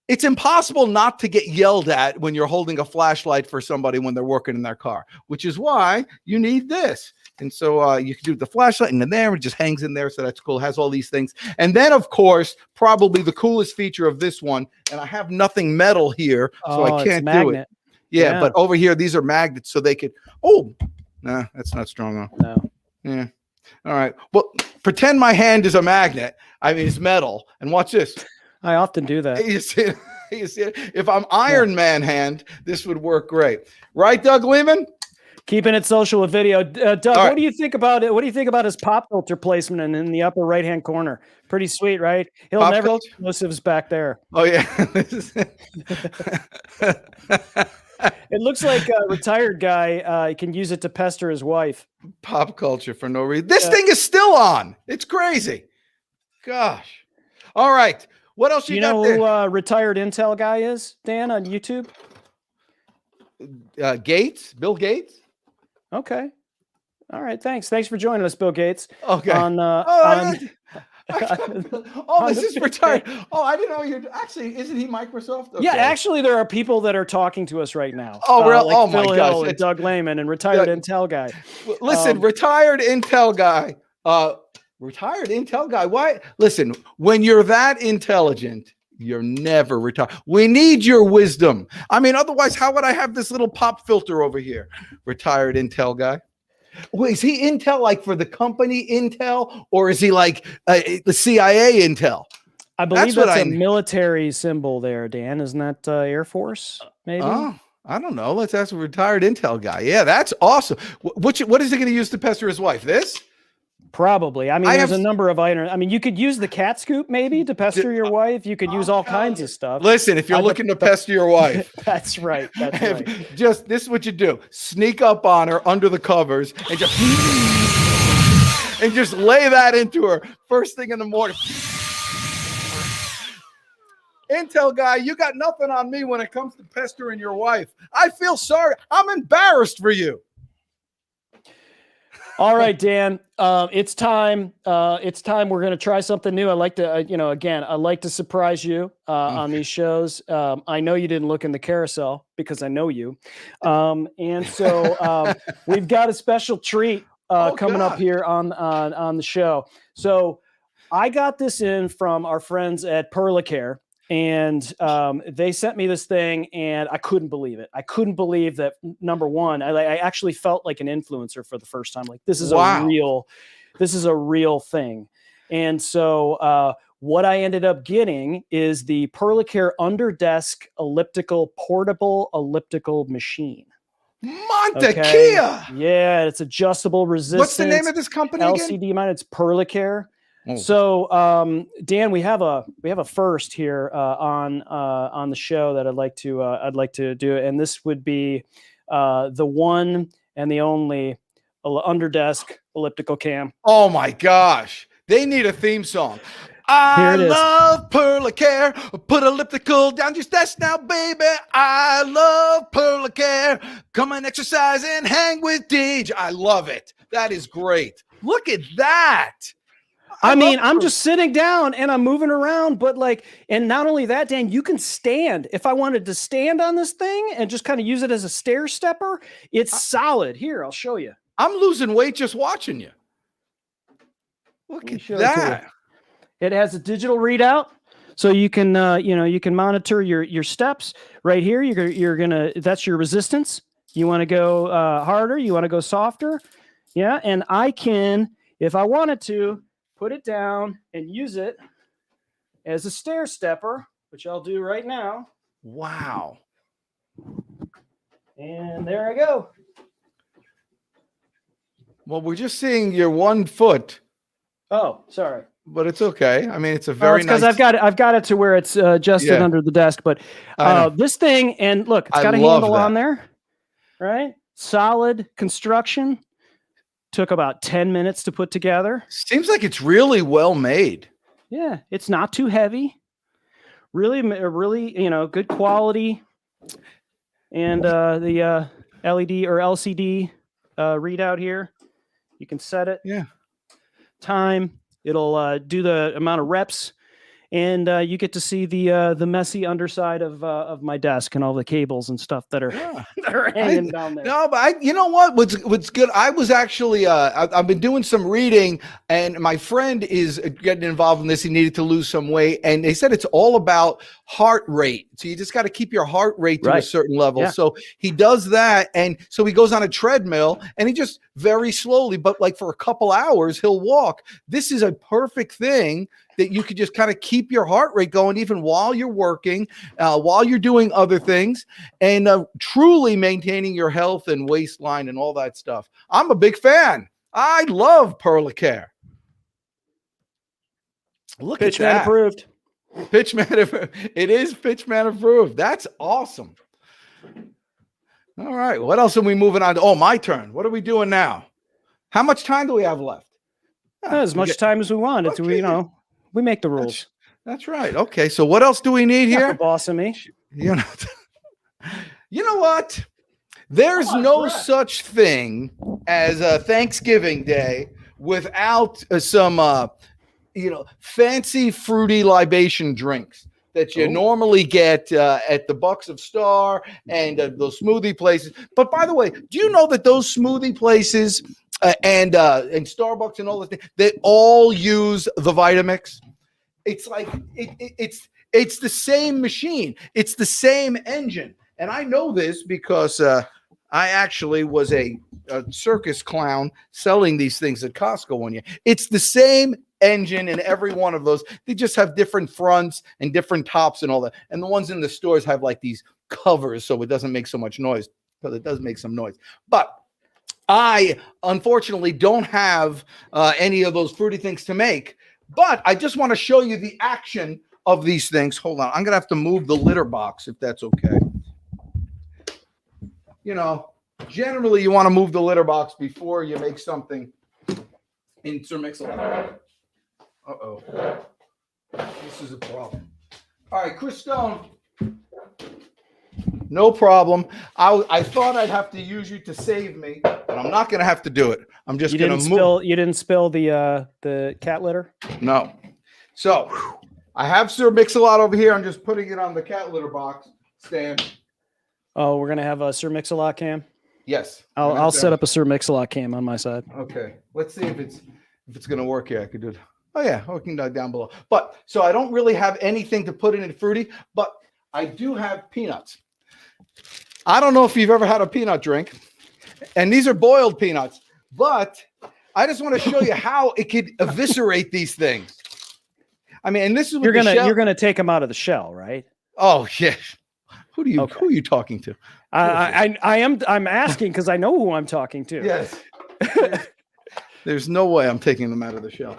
It's impossible not to get yelled at when you're holding a flashlight for somebody when they're working in their car, which is why you need this. And so you can do the flashlight, and then it just hangs in there. So that's cool. It has all these things. And then, of course, probably the coolest feature of this one, and I have nothing metal here, so I can't do it. Yeah, but over here, these are magnets, so they could. Oh, nah, that's not strong enough. No. Yeah. All right. Well, pretend my hand is a magnet. I mean, it's metal. And watch this. I often do that. You see it? If I'm Iron Man hand, this would work great. Right, Doug Lehman? Keeping it social with video. Doug, what do you think about it? What do you think about his pop filter placement in the upper right-hand corner? Pretty sweet, right? He'll pop never explosives back there. Oh, yeah. It looks like a retired guy can use it to pester his wife. Pop culture for no reason. This thing is still on. It's crazy. Gosh. All right. What else you got there? You know who retired Intel guy is, Dan, on YouTube? Gates? Bill Gates? Okay. All right. Thanks for joining us, Bill Gates. Okay. This is retired. Oh, I didn't know you're actually. Isn't he Microsoft? Okay. Yeah, actually, there are people that are talking to us right now. Oh, really? Like Phil my Hill gosh! And Doug Lehman and retired Intel guy. Listen, retired Intel guy. Retired Intel guy. Why? Listen, when you're that intelligent, you're never retired. We need your wisdom. I mean, otherwise, how would I have this little pop filter over here? Retired Intel guy. Well, is he Intel like for the company Intel, or is he like the CIA Intel? I believe that's a military symbol there, Dan. Isn't that Air Force? Maybe. Oh, I don't know. Let's ask a retired Intel guy. Yeah, that's awesome. What is he going to use to pester his wife? This? Probably. I mean, there's a number of items. I mean, you could use the cat scoop maybe to pester your wife. You could use all kinds of stuff. Listen, if you're looking to pester your wife, that's right. That's right. Just this is what you do: sneak up on her under the covers and just lay that into her first thing in the morning. Intel guy, you got nothing on me when it comes to pestering your wife. I feel sorry. I'm embarrassed for you. All right, Dan. It's time. It's time. We're going to try something new. I like to, I like to surprise you on these shows. I know you didn't look in the carousel because I know you. And so we've got a special treat coming up here on the show. So I got this in from our friends at Perlicare. And they sent me this thing, and I couldn't believe it. I couldn't believe that. Number one, I actually felt like an influencer for the first time. Like this is a real thing. And so what I ended up getting is the Perlicare Underdesk portable elliptical machine. Monte Kia. Yeah, it's adjustable resistance. What's the name of this company LCD again? mine. It's Perlicare. So, Dan, we have a first here on the show that I'd like to do, and this would be the one and the only Underdesk elliptical cam. Oh my gosh, they need a theme song. I love Perlicare. Put elliptical down your desk now, baby. I love Perlicare. Come and exercise and hang with Deej. I love it. That is great. Look at that. I mean, I'm just sitting down and I'm moving around, but and not only that, Dan, you can stand. If I wanted to stand on this thing and just kind of use it as a stair stepper, it's solid. Here, I'll show you. I'm losing weight just watching you. Look at that. It has a digital readout, so you can, you can monitor your steps right here. That's your resistance. You want to go harder, you want to go softer. Yeah. And I can, if I wanted to, put it down and use it as a stair stepper, which I'll do right now. Wow. And there I go. Well, we're just seeing your 1 foot. Oh, sorry. But it's okay. I mean, it's a very nice. Because I've got it to where it's adjusted under the desk. But this thing, and look, it's got a handle on there, right? Solid construction. Took about 10 minutes to put together. Seems like it's really well made. Yeah, it's not too heavy. Really, good quality. And the LED or LCD readout here, you can set it. Yeah. Time. It'll do the amount of reps, and you get to see the messy underside of my desk and all the cables and stuff that are hanging down there. No, but you know what? What's good? I was actually I've been doing some reading, and my friend is getting involved in this. He needed to lose some weight, and they said it's all about heart rate. So you just got to keep your heart rate to a certain level. Yeah. So he does that, and so he goes on a treadmill, and he just very slowly, but like for a couple hours, he'll walk. This is a perfect thing that you could just kind of keep your heart rate going even while you're working, while you're doing other things, and truly maintaining your health and waistline and all that stuff. I'm a big fan. I love Perlicare. Look at that. Approved. Pitchman, it is Pitchman approved. That's awesome. All right. What else are we moving on to? Oh, my turn. What are we doing now? How much time do we have left? As much time as we want. It's, we make the rules. That's right. Okay. So what else do we need here? Boss of me. You know what? There's no such thing as a Thanksgiving Day without some fancy fruity libation drinks that you normally get at the Bucks of Star and those smoothie places. But by the way, do you know that those smoothie places and Starbucks and all the things, they all use the Vitamix? It's like it's the same machine. It's the same engine. And I know this because I actually was a circus clown selling these things at Costco one year. It's the same engine in every one of those. They just have different fronts and different tops and all that. And the ones in the stores have like these covers so it doesn't make so much noise, because it does make some noise. But I unfortunately don't have any of those fruity things to make. But I just want to show you the action of these things. Hold on. I'm going to have to move the litter box if that's okay. You know, generally you want to move the litter box before you make something in Sir Mix-a-Lot. Uh-oh. This is a problem. All right, Chris Stone. No problem. I thought I'd have to use you to save me, but I'm not going to have to do it. I'm just going to move. You didn't spill the cat litter? No. So I have Sir Mix-a-Lot over here. I'm just putting it on the cat litter box stand. Oh, we're going to have a Sir Mix-a-Lot cam? Yes. I'll set up a Sir Mix-a-Lot cam on my side. Okay. Let's see if it's going to work here. I could do it. Oh yeah, working down below. But so I don't really have anything to put in it fruity, but I do have peanuts. I don't know if you've ever had a peanut drink, and these are boiled peanuts, but I just want to show you how it could eviscerate these things. I mean, and this is what you're gonna take them out of the shell, right? Oh yeah. Who are you talking to? I'm asking because I know who I'm talking to. Yes. There's no way I'm taking them out of the shell.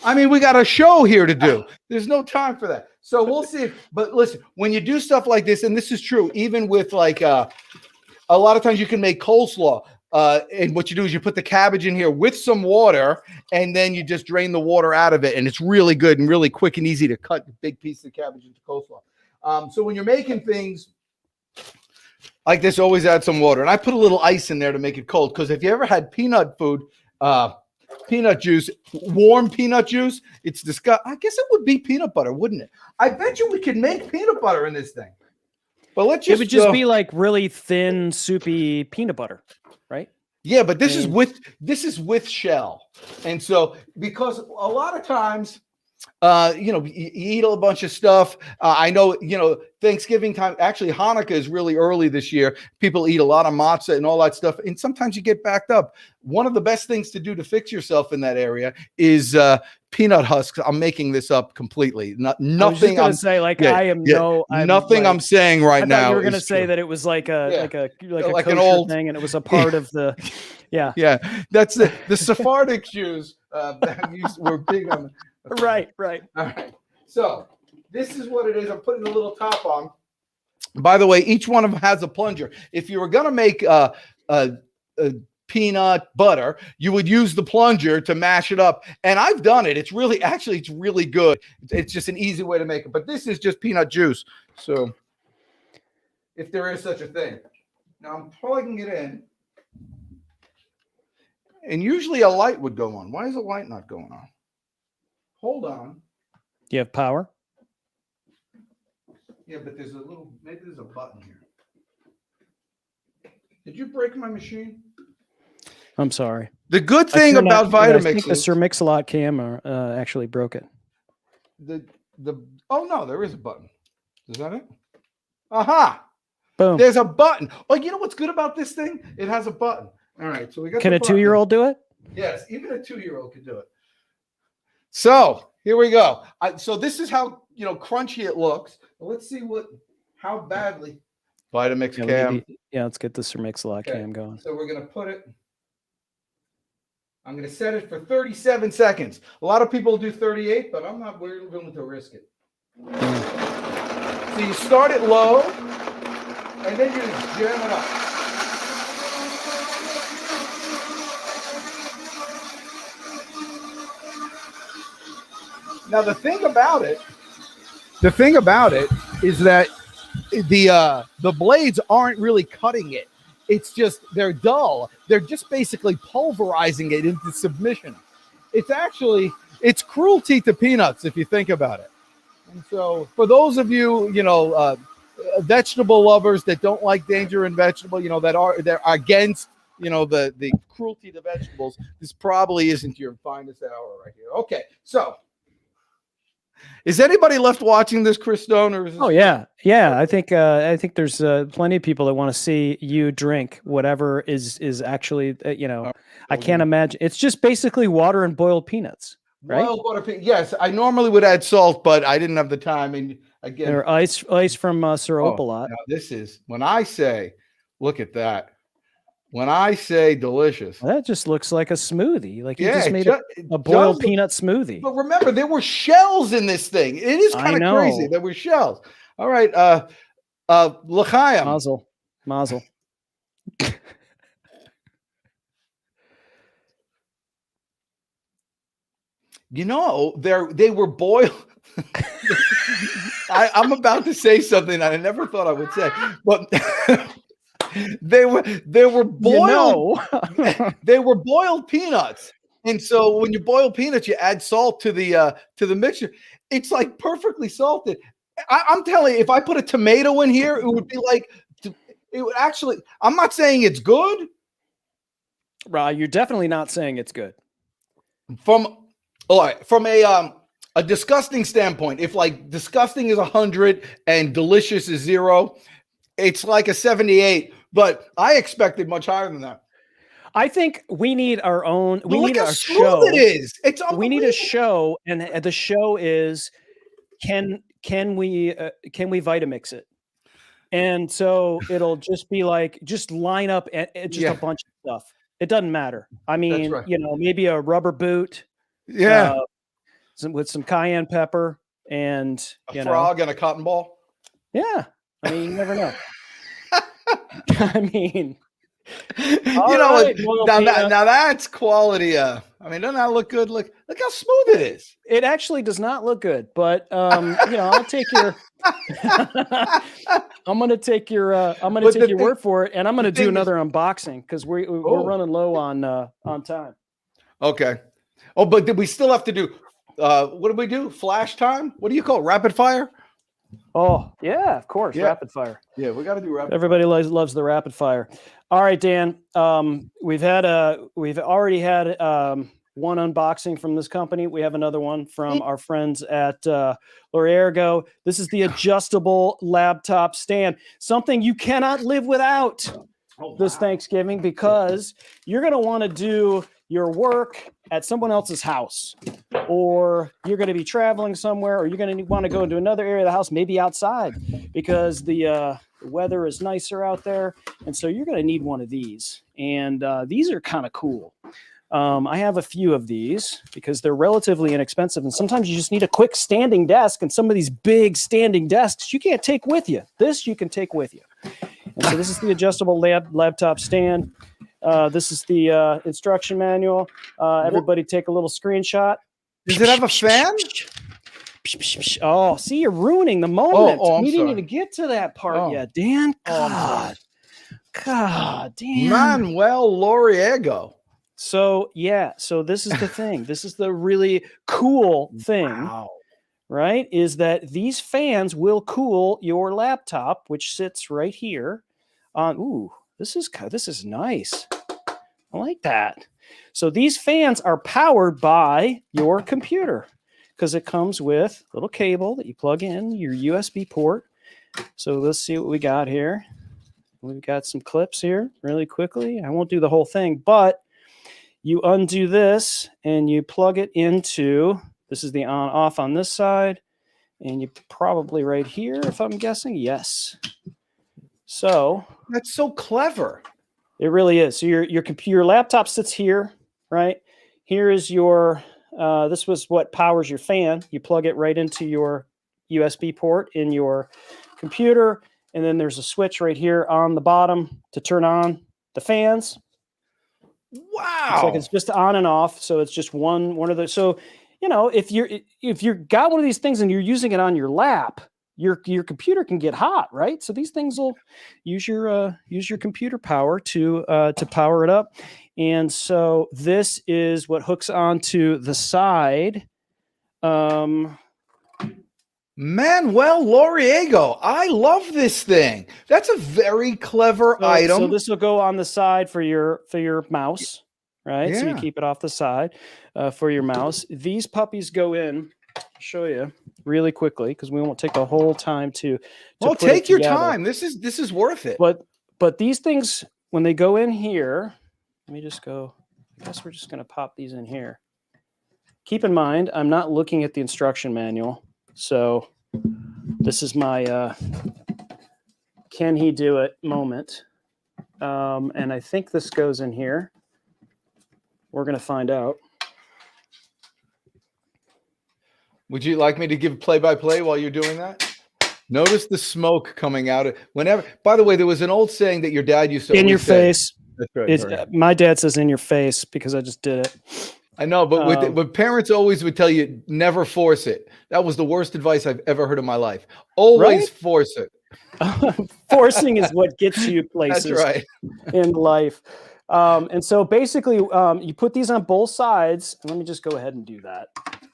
I mean, we got a show here to do. There's no time for that. So we'll see. But listen, when you do stuff like this, and this is true, even with like a lot of times you can make coleslaw. And what you do is you put the cabbage in here with some water, and then you just drain the water out of it. And it's really good and really quick and easy to cut big pieces of cabbage into coleslaw. So when you're making things like this, always add some water. And I put a little ice in there to make it cold, because if you ever had peanut food, peanut juice, warm peanut juice, it's disgusting. I guess it would be peanut butter, wouldn't it? I bet you we could make peanut butter in this thing. But let's just it would just be like really thin, soupy peanut butter, right? Yeah, but this is with shell. And so because a lot of times you eat a bunch of stuff. I know, Thanksgiving time, actually Hanukkah is really early this year. People eat a lot of matzah and all that stuff. And sometimes you get backed up. One of the best things to do to fix yourself in that area is peanut husks. I'm making this up completely. Nothing I'm saying I'm saying right now. You were going to say that it was like a an old thing, and it was a part of the That's the Sephardic Jews that were big on. Right. All right. So this is what it is. I'm putting a little top on. By the way, each one of them has a plunger. If you were going to make a peanut butter, you would use the plunger to mash it up. And I've done it. It's really good. It's just an easy way to make it. But this is just peanut juice. So if there is such a thing. Now I'm plugging it in. And usually a light would go on. Why is the light not going on? Hold on. You have power? Yeah, but maybe there's a button here. Did you break my machine? I'm sorry. The good thing about Vitamix, I think the Sir Mix-a-Lot cam actually broke it. Oh no, there is a button. Is that it? Aha! Boom. There's a button. Oh, you know what's good about this thing? It has a button. All right, so we got. Can a 2-year-old do it? Yes, even a 2-year-old can do it. So here we go. So this is how crunchy it looks. Let's see how badly. Vitamix cam. Let's get the Sir Mix-a-Lot cam going. So we're gonna put it. I'm gonna set it for 37 seconds. A lot of people do 38, but I'm not willing to risk it. So you start it low, and then you just jam it up. Now the thing about it is that the blades aren't really cutting it. It's just they're dull. They're just basically pulverizing it into submission. It's cruelty to peanuts if you think about it. And so for those of you, vegetable lovers that don't like danger in vegetable, they're against the cruelty to vegetables, this probably isn't your finest hour right here. Okay, so Is anybody left watching this, Chris Stone? Or is this Oh yeah, yeah. I think there's plenty of people that want to see you drink whatever is actually I can't imagine. It's just basically water and boiled peanuts, right? Boiled water. Yes, I normally would add salt, but I didn't have the time. And again, Or ice from Sir Opalot. now this is when I say, look at that. When I say delicious, That just looks like a smoothie. Like you Yeah, just it made ju- a boiled peanut smoothie. but remember there were shells in this thing. It is I kind of know. crazy. There were shells. All right, l'chaim. Mazel. You know, they were boiled. I'm about to say something that I never thought I would say, but they were boiled. They were boiled peanuts, and so when you boil peanuts, you add salt to the mixture. It's like perfectly salted. I'm telling you, if I put a tomato in here, it would be like it would actually. I'm not saying it's good You're definitely not saying it's good. from a disgusting standpoint. If like disgusting is 100 and delicious is 0, it's like a 78. But I expected much higher than that. I think we need our own. We Look need how a smooth show. it is. It's We need a unbelievable. show, and the show is can we Vitamix it? And so it'll just be like just line up just Yeah. a bunch of stuff. It doesn't matter. I mean, right. maybe a rubber boot. Yeah, With some cayenne pepper and a frog and a cotton ball. yeah. I mean, you never know. I mean, Now that's quality. I mean, doesn't that look good? Look how smooth it is. it actually does not look good, but I'll take your. I'm gonna take your word for it, and I'm gonna do another unboxing because we're running low on time. Okay. Oh, but did we still have to do? What did we do? Flash time? What do you call it? Rapid fire? Oh yeah, of course, Yeah. rapid fire. Yeah, we got to do rapid. Everybody loves the rapid fire. All right, Dan. We've already had one unboxing from this company. We have another one from our friends at L'Ergo. This is the adjustable laptop stand, something you cannot live without this Thanksgiving because you're going to want to do your work at someone else's house, or you're going to be traveling somewhere, or you're going to want to go into another area of the house, maybe outside, because the weather is nicer out there. And so you're going to need one of these. And these are kind of cool. I have a few of these because they're relatively inexpensive. And sometimes you just need a quick standing desk, and some of these big standing desks you can't take with you. This you can take with you. And so this is the adjustable laptop stand. This is the instruction manual. Everybody take a little screenshot. Does it have a fan? Oh, see, you're ruining the moment. I'm we didn't sorry. even get to that part Oh. yet, Dan. Oh, I'm sorry. God damn. Manuel Loriego. So this is the thing. This is the really cool thing, Wow. right? Is that these fans will cool your laptop, which sits right here. This is nice. I like that. So these fans are powered by your computer because it comes with a little cable that you plug in your USB port. So let's see what we got here. We've got some clips here really quickly. I won't do the whole thing, but you undo this and you plug it into, this is the on off on this side, and you probably right here, if I'm guessing. Yes. So That's so clever. it really is. So your laptop sits here, right? Here is your, this was what powers your fan. You plug it right into your USB port in your computer. And then there's a switch right here on the bottom to turn on the fans. Wow. It's like it's just on and off. So it's just one of those. So, if you're got one of these things and you're using it on your lap, your computer can get hot, right? So these things will use your computer power to power it up. And so this is what hooks onto the side. Manuel Loriego. I love this thing. That's a very clever item. So this will go on the side for your mouse, right? So you Yeah. keep it off the side for your mouse. These puppies go in show you really quickly because we won't take the whole time to Well, put it take your together. time. This is worth it. But these things, when they go in here, let me just go. I guess we're just going to pop these in here. Keep in mind, I'm not looking at the instruction manual, so this is my can he do it moment. And I think this goes in here. We're going to find out. Would you like me to give play-by-play while you're doing that? Notice the smoke coming out. Whenever. By the way, there was an old saying that your dad used to In always your say. face. That's right. It's, my dad says in your face because I just did it. I know, but but parents always would tell you never force it. That was the worst advice I've ever heard in my life. Always force it. Forcing is what gets you places That's right. in life. And so basically, you put these on both sides. And let me just go ahead and do that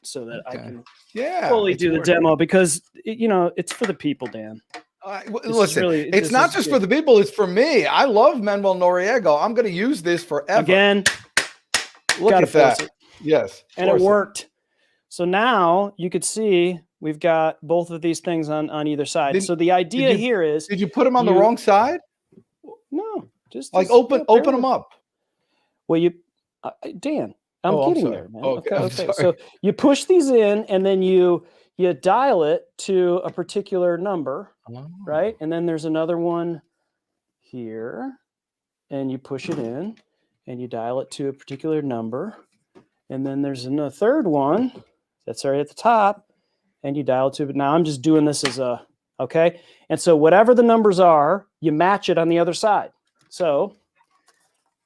so that I can fully do the demo because, it's for the people, Dan. Listen, it's not just for the people. It's for me. I love Manuel Noriega. I'm going to use this forever. Again, look at that. Yes. And it worked. So now you could see we've got both of these things on either side. So the idea here is... Did you put them on the wrong side? No. Just like open them up. Well, Dan, I'm getting there, man. Okay. Sorry. So you push these in and then you dial it to a particular number, right? And then there's another one here and you push it in and you dial it to a particular number. And then there's a third one that's right at the top and you dial it to, but now I'm just doing this as okay. And so whatever the numbers are, you match it on the other side. So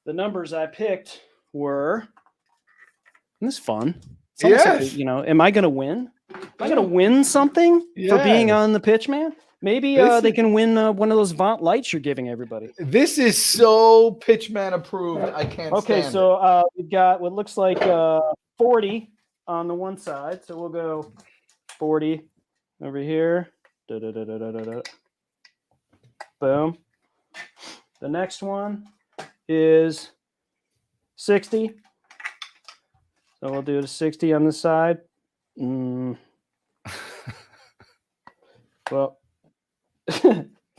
the numbers I picked were, and this is fun. It's almost like, am I going to win? Am I going to win something for being on the pitch, man? Maybe they can win one of those Vaunt lights you're giving everybody. This is so Pitchman approved. I can't stand it. So we've got what looks like 40 on the one side. So we'll go 40 over here. Boom. The next one is 60. So we'll do the 60 on this side. Well,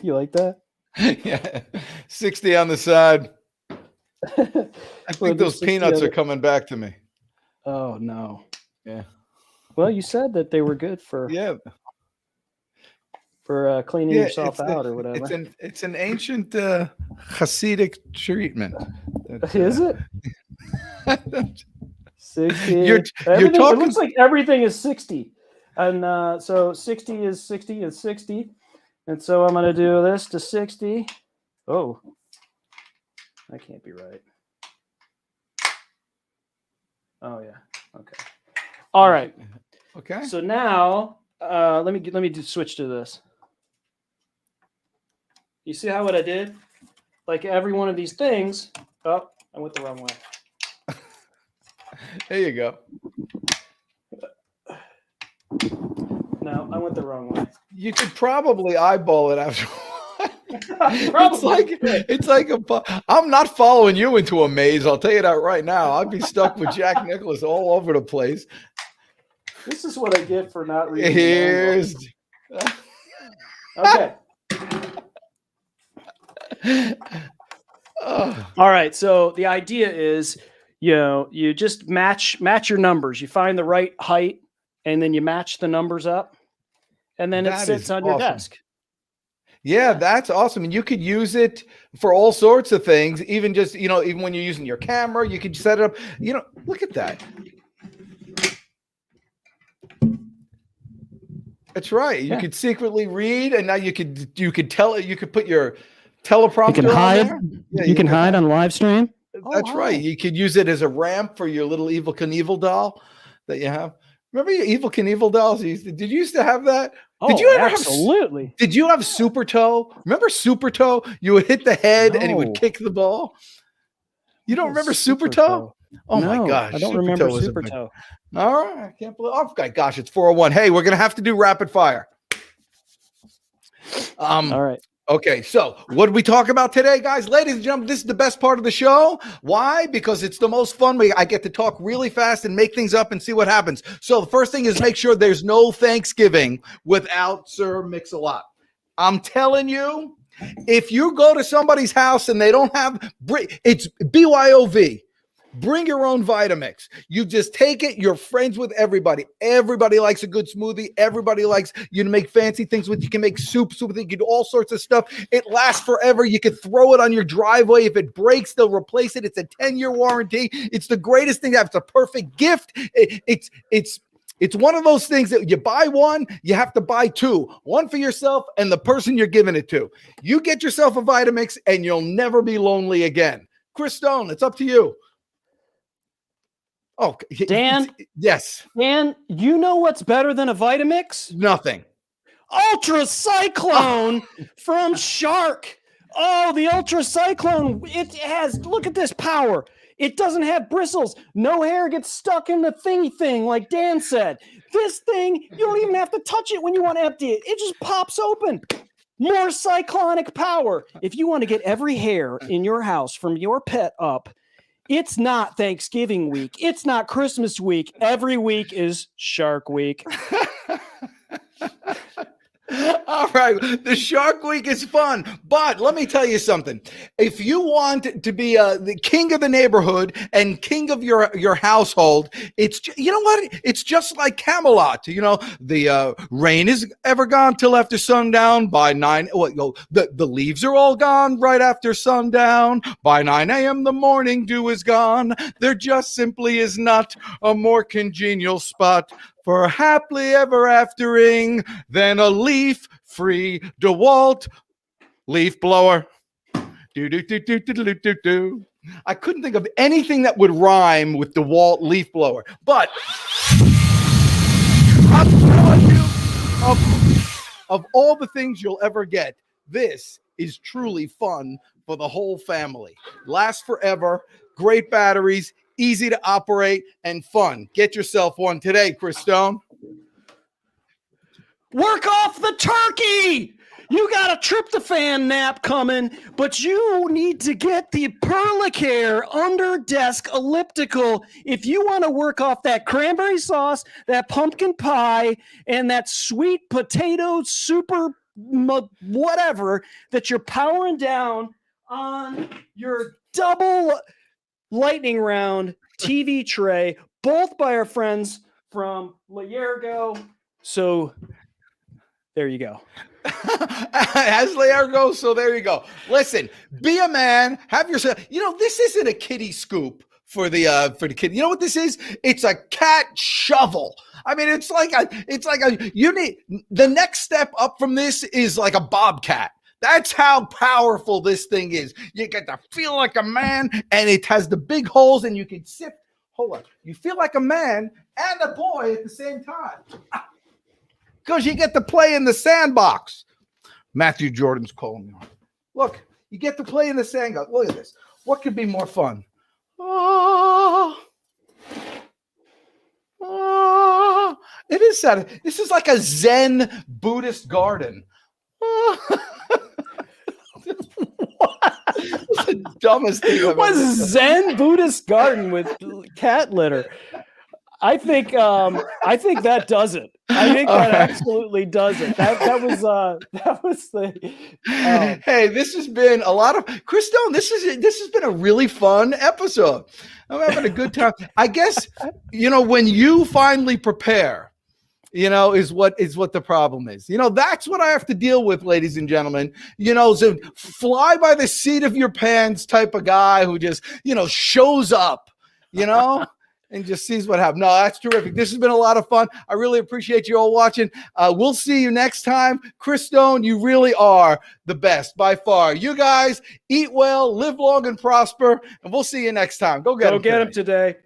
you like that? Yeah. 60 on the side. I think those peanuts are coming back to me. Oh, no. Yeah. Well, you said that they were good for cleaning yourself out or whatever. It's an ancient Hasidic treatment. Is it? 60. You're talking. It looks like everything is 60. And so 60 is 60 is 60. And so I'm going to do this to 60. Oh, that can't be right. Oh, yeah. Okay. All right. Okay. So now let me switch to this. You see what I did? Like every one of these things. Oh, I went the wrong way. There you go. No, I went the wrong way. You could probably eyeball it after. It's like I'm not following you into a maze. I'll tell you that right now. I'd be stuck with Jack Nicklaus all over the place. This is what I get for not reading. Here's. Okay. All right. So the idea is, you just match your numbers. You find the right height, and then you match the numbers up, and then it sits on your desk. Yeah, that's awesome. And you could use it for all sorts of things, even just, even when you're using your camera, you could set it up. Look at that. That's right. You could secretly read, and now you could put your teleprompter. You can hide. Yeah, you can hide on live stream. That's right. You could use it as a ramp for your little Evel Knievel doll that you have. Remember your Evel Knievel dolls? Did you used to have that? Did you ever absolutely. Did you have Super Toe? Remember Super Toe? You would hit the head and he would kick the ball. You don't remember Super Toe? Oh my gosh. I don't remember Super Toe. All right. I can't believe. Oh my gosh, it's 4:01. Hey, we're gonna have to do rapid fire. All right. Okay, so what did we talk about today, guys? Ladies and gentlemen, this is the best part of the show. Why? Because it's the most fun. I get to talk really fast and make things up and see what happens. So the first thing is make sure there's no Thanksgiving without Sir Mix-a-Lot. I'm telling you, if you go to somebody's house and they don't have, it's BYOV. Bring your own Vitamix. You just take it. You're friends with everybody. Everybody likes a good smoothie. Everybody likes you to make fancy things with. You can make soups with it. You can do all sorts of stuff. It lasts forever. You can throw it on your driveway. If it breaks, they'll replace it. It's a 10-year warranty. It's the greatest thing to have. It's a perfect gift. It's one of those things that you buy one, you have to buy two. One for yourself and the person you're giving it to. You get yourself a Vitamix and you'll never be lonely again. Chris Stone, it's up to you. Oh, Dan? Yes. Dan, you know what's better than a Vitamix? Nothing. Ultra Cyclone from Shark. Oh, the Ultra Cyclone. It has, look at this power. It doesn't have bristles. No hair gets stuck in the thingy thing, like Dan said. This thing, you don't even have to touch it when you want to empty it. It just pops open. More cyclonic power. If you want to get every hair in your house from your pet up, it's not Thanksgiving week. It's not Christmas week. Every week is Shark Week. All right. The Shark Week is fun. But let me tell you something. If you want to be the king of the neighborhood and king of your household, you know what? It's just like Camelot. You know, the rain is ever gone till after sundown. By 9, the leaves are all gone right after sundown. By 9 a.m. the morning dew is gone. There just simply is not a more congenial spot for happily ever aftering than a leaf-free Dewalt leaf blower. Do do do do do do do do. I couldn't think of anything that would rhyme with Dewalt leaf blower, but I'm telling you, of all the things you'll ever get, this is truly fun for the whole family. Lasts forever, great batteries, easy to operate, and fun. Get yourself one today, Chris Stone. Work off the turkey! You got a tryptophan nap coming, but you need to get the Perlicare under desk elliptical if you want to work off that cranberry sauce, that pumpkin pie, and that sweet potato super whatever that you're powering down on your double lightning round TV tray, both by our friends from Layergo. So there you go. As Layergo, so there you go. Listen, be a man, have yourself. You know, this isn't a kiddie scoop for the kid. You know what this is? It's a cat shovel. I mean, you need the next step up from this is like a bobcat. That's how powerful this thing is. You get to feel like a man, and it has the big holes, and you can sift. Hold on. You feel like a man and a boy at the same time. Because you get to play in the sandbox. Matthew Jordan's calling me. Look, you get to play in the sandbox. Look at this. What could be more fun? It is sad. This is like a Zen Buddhist garden. It's the dumbest thing I've What's ever Zen Buddhist garden with cat litter? I think that does it. I think that absolutely does it. That was the. Hey, this has been a lot of Chris Stone. This has been a really fun episode. I'm having a good time. I guess when you finally prepare, is what the problem is. That's what I have to deal with, ladies and gentlemen. So fly by the seat of your pants type of guy who just shows up. And just sees what happens. No, that's terrific. This has been a lot of fun. I really appreciate you all watching. We'll see you next time. Chris Stone, you really are the best by far. You guys eat well, live long and prosper, and we'll see you next time. Go get him today.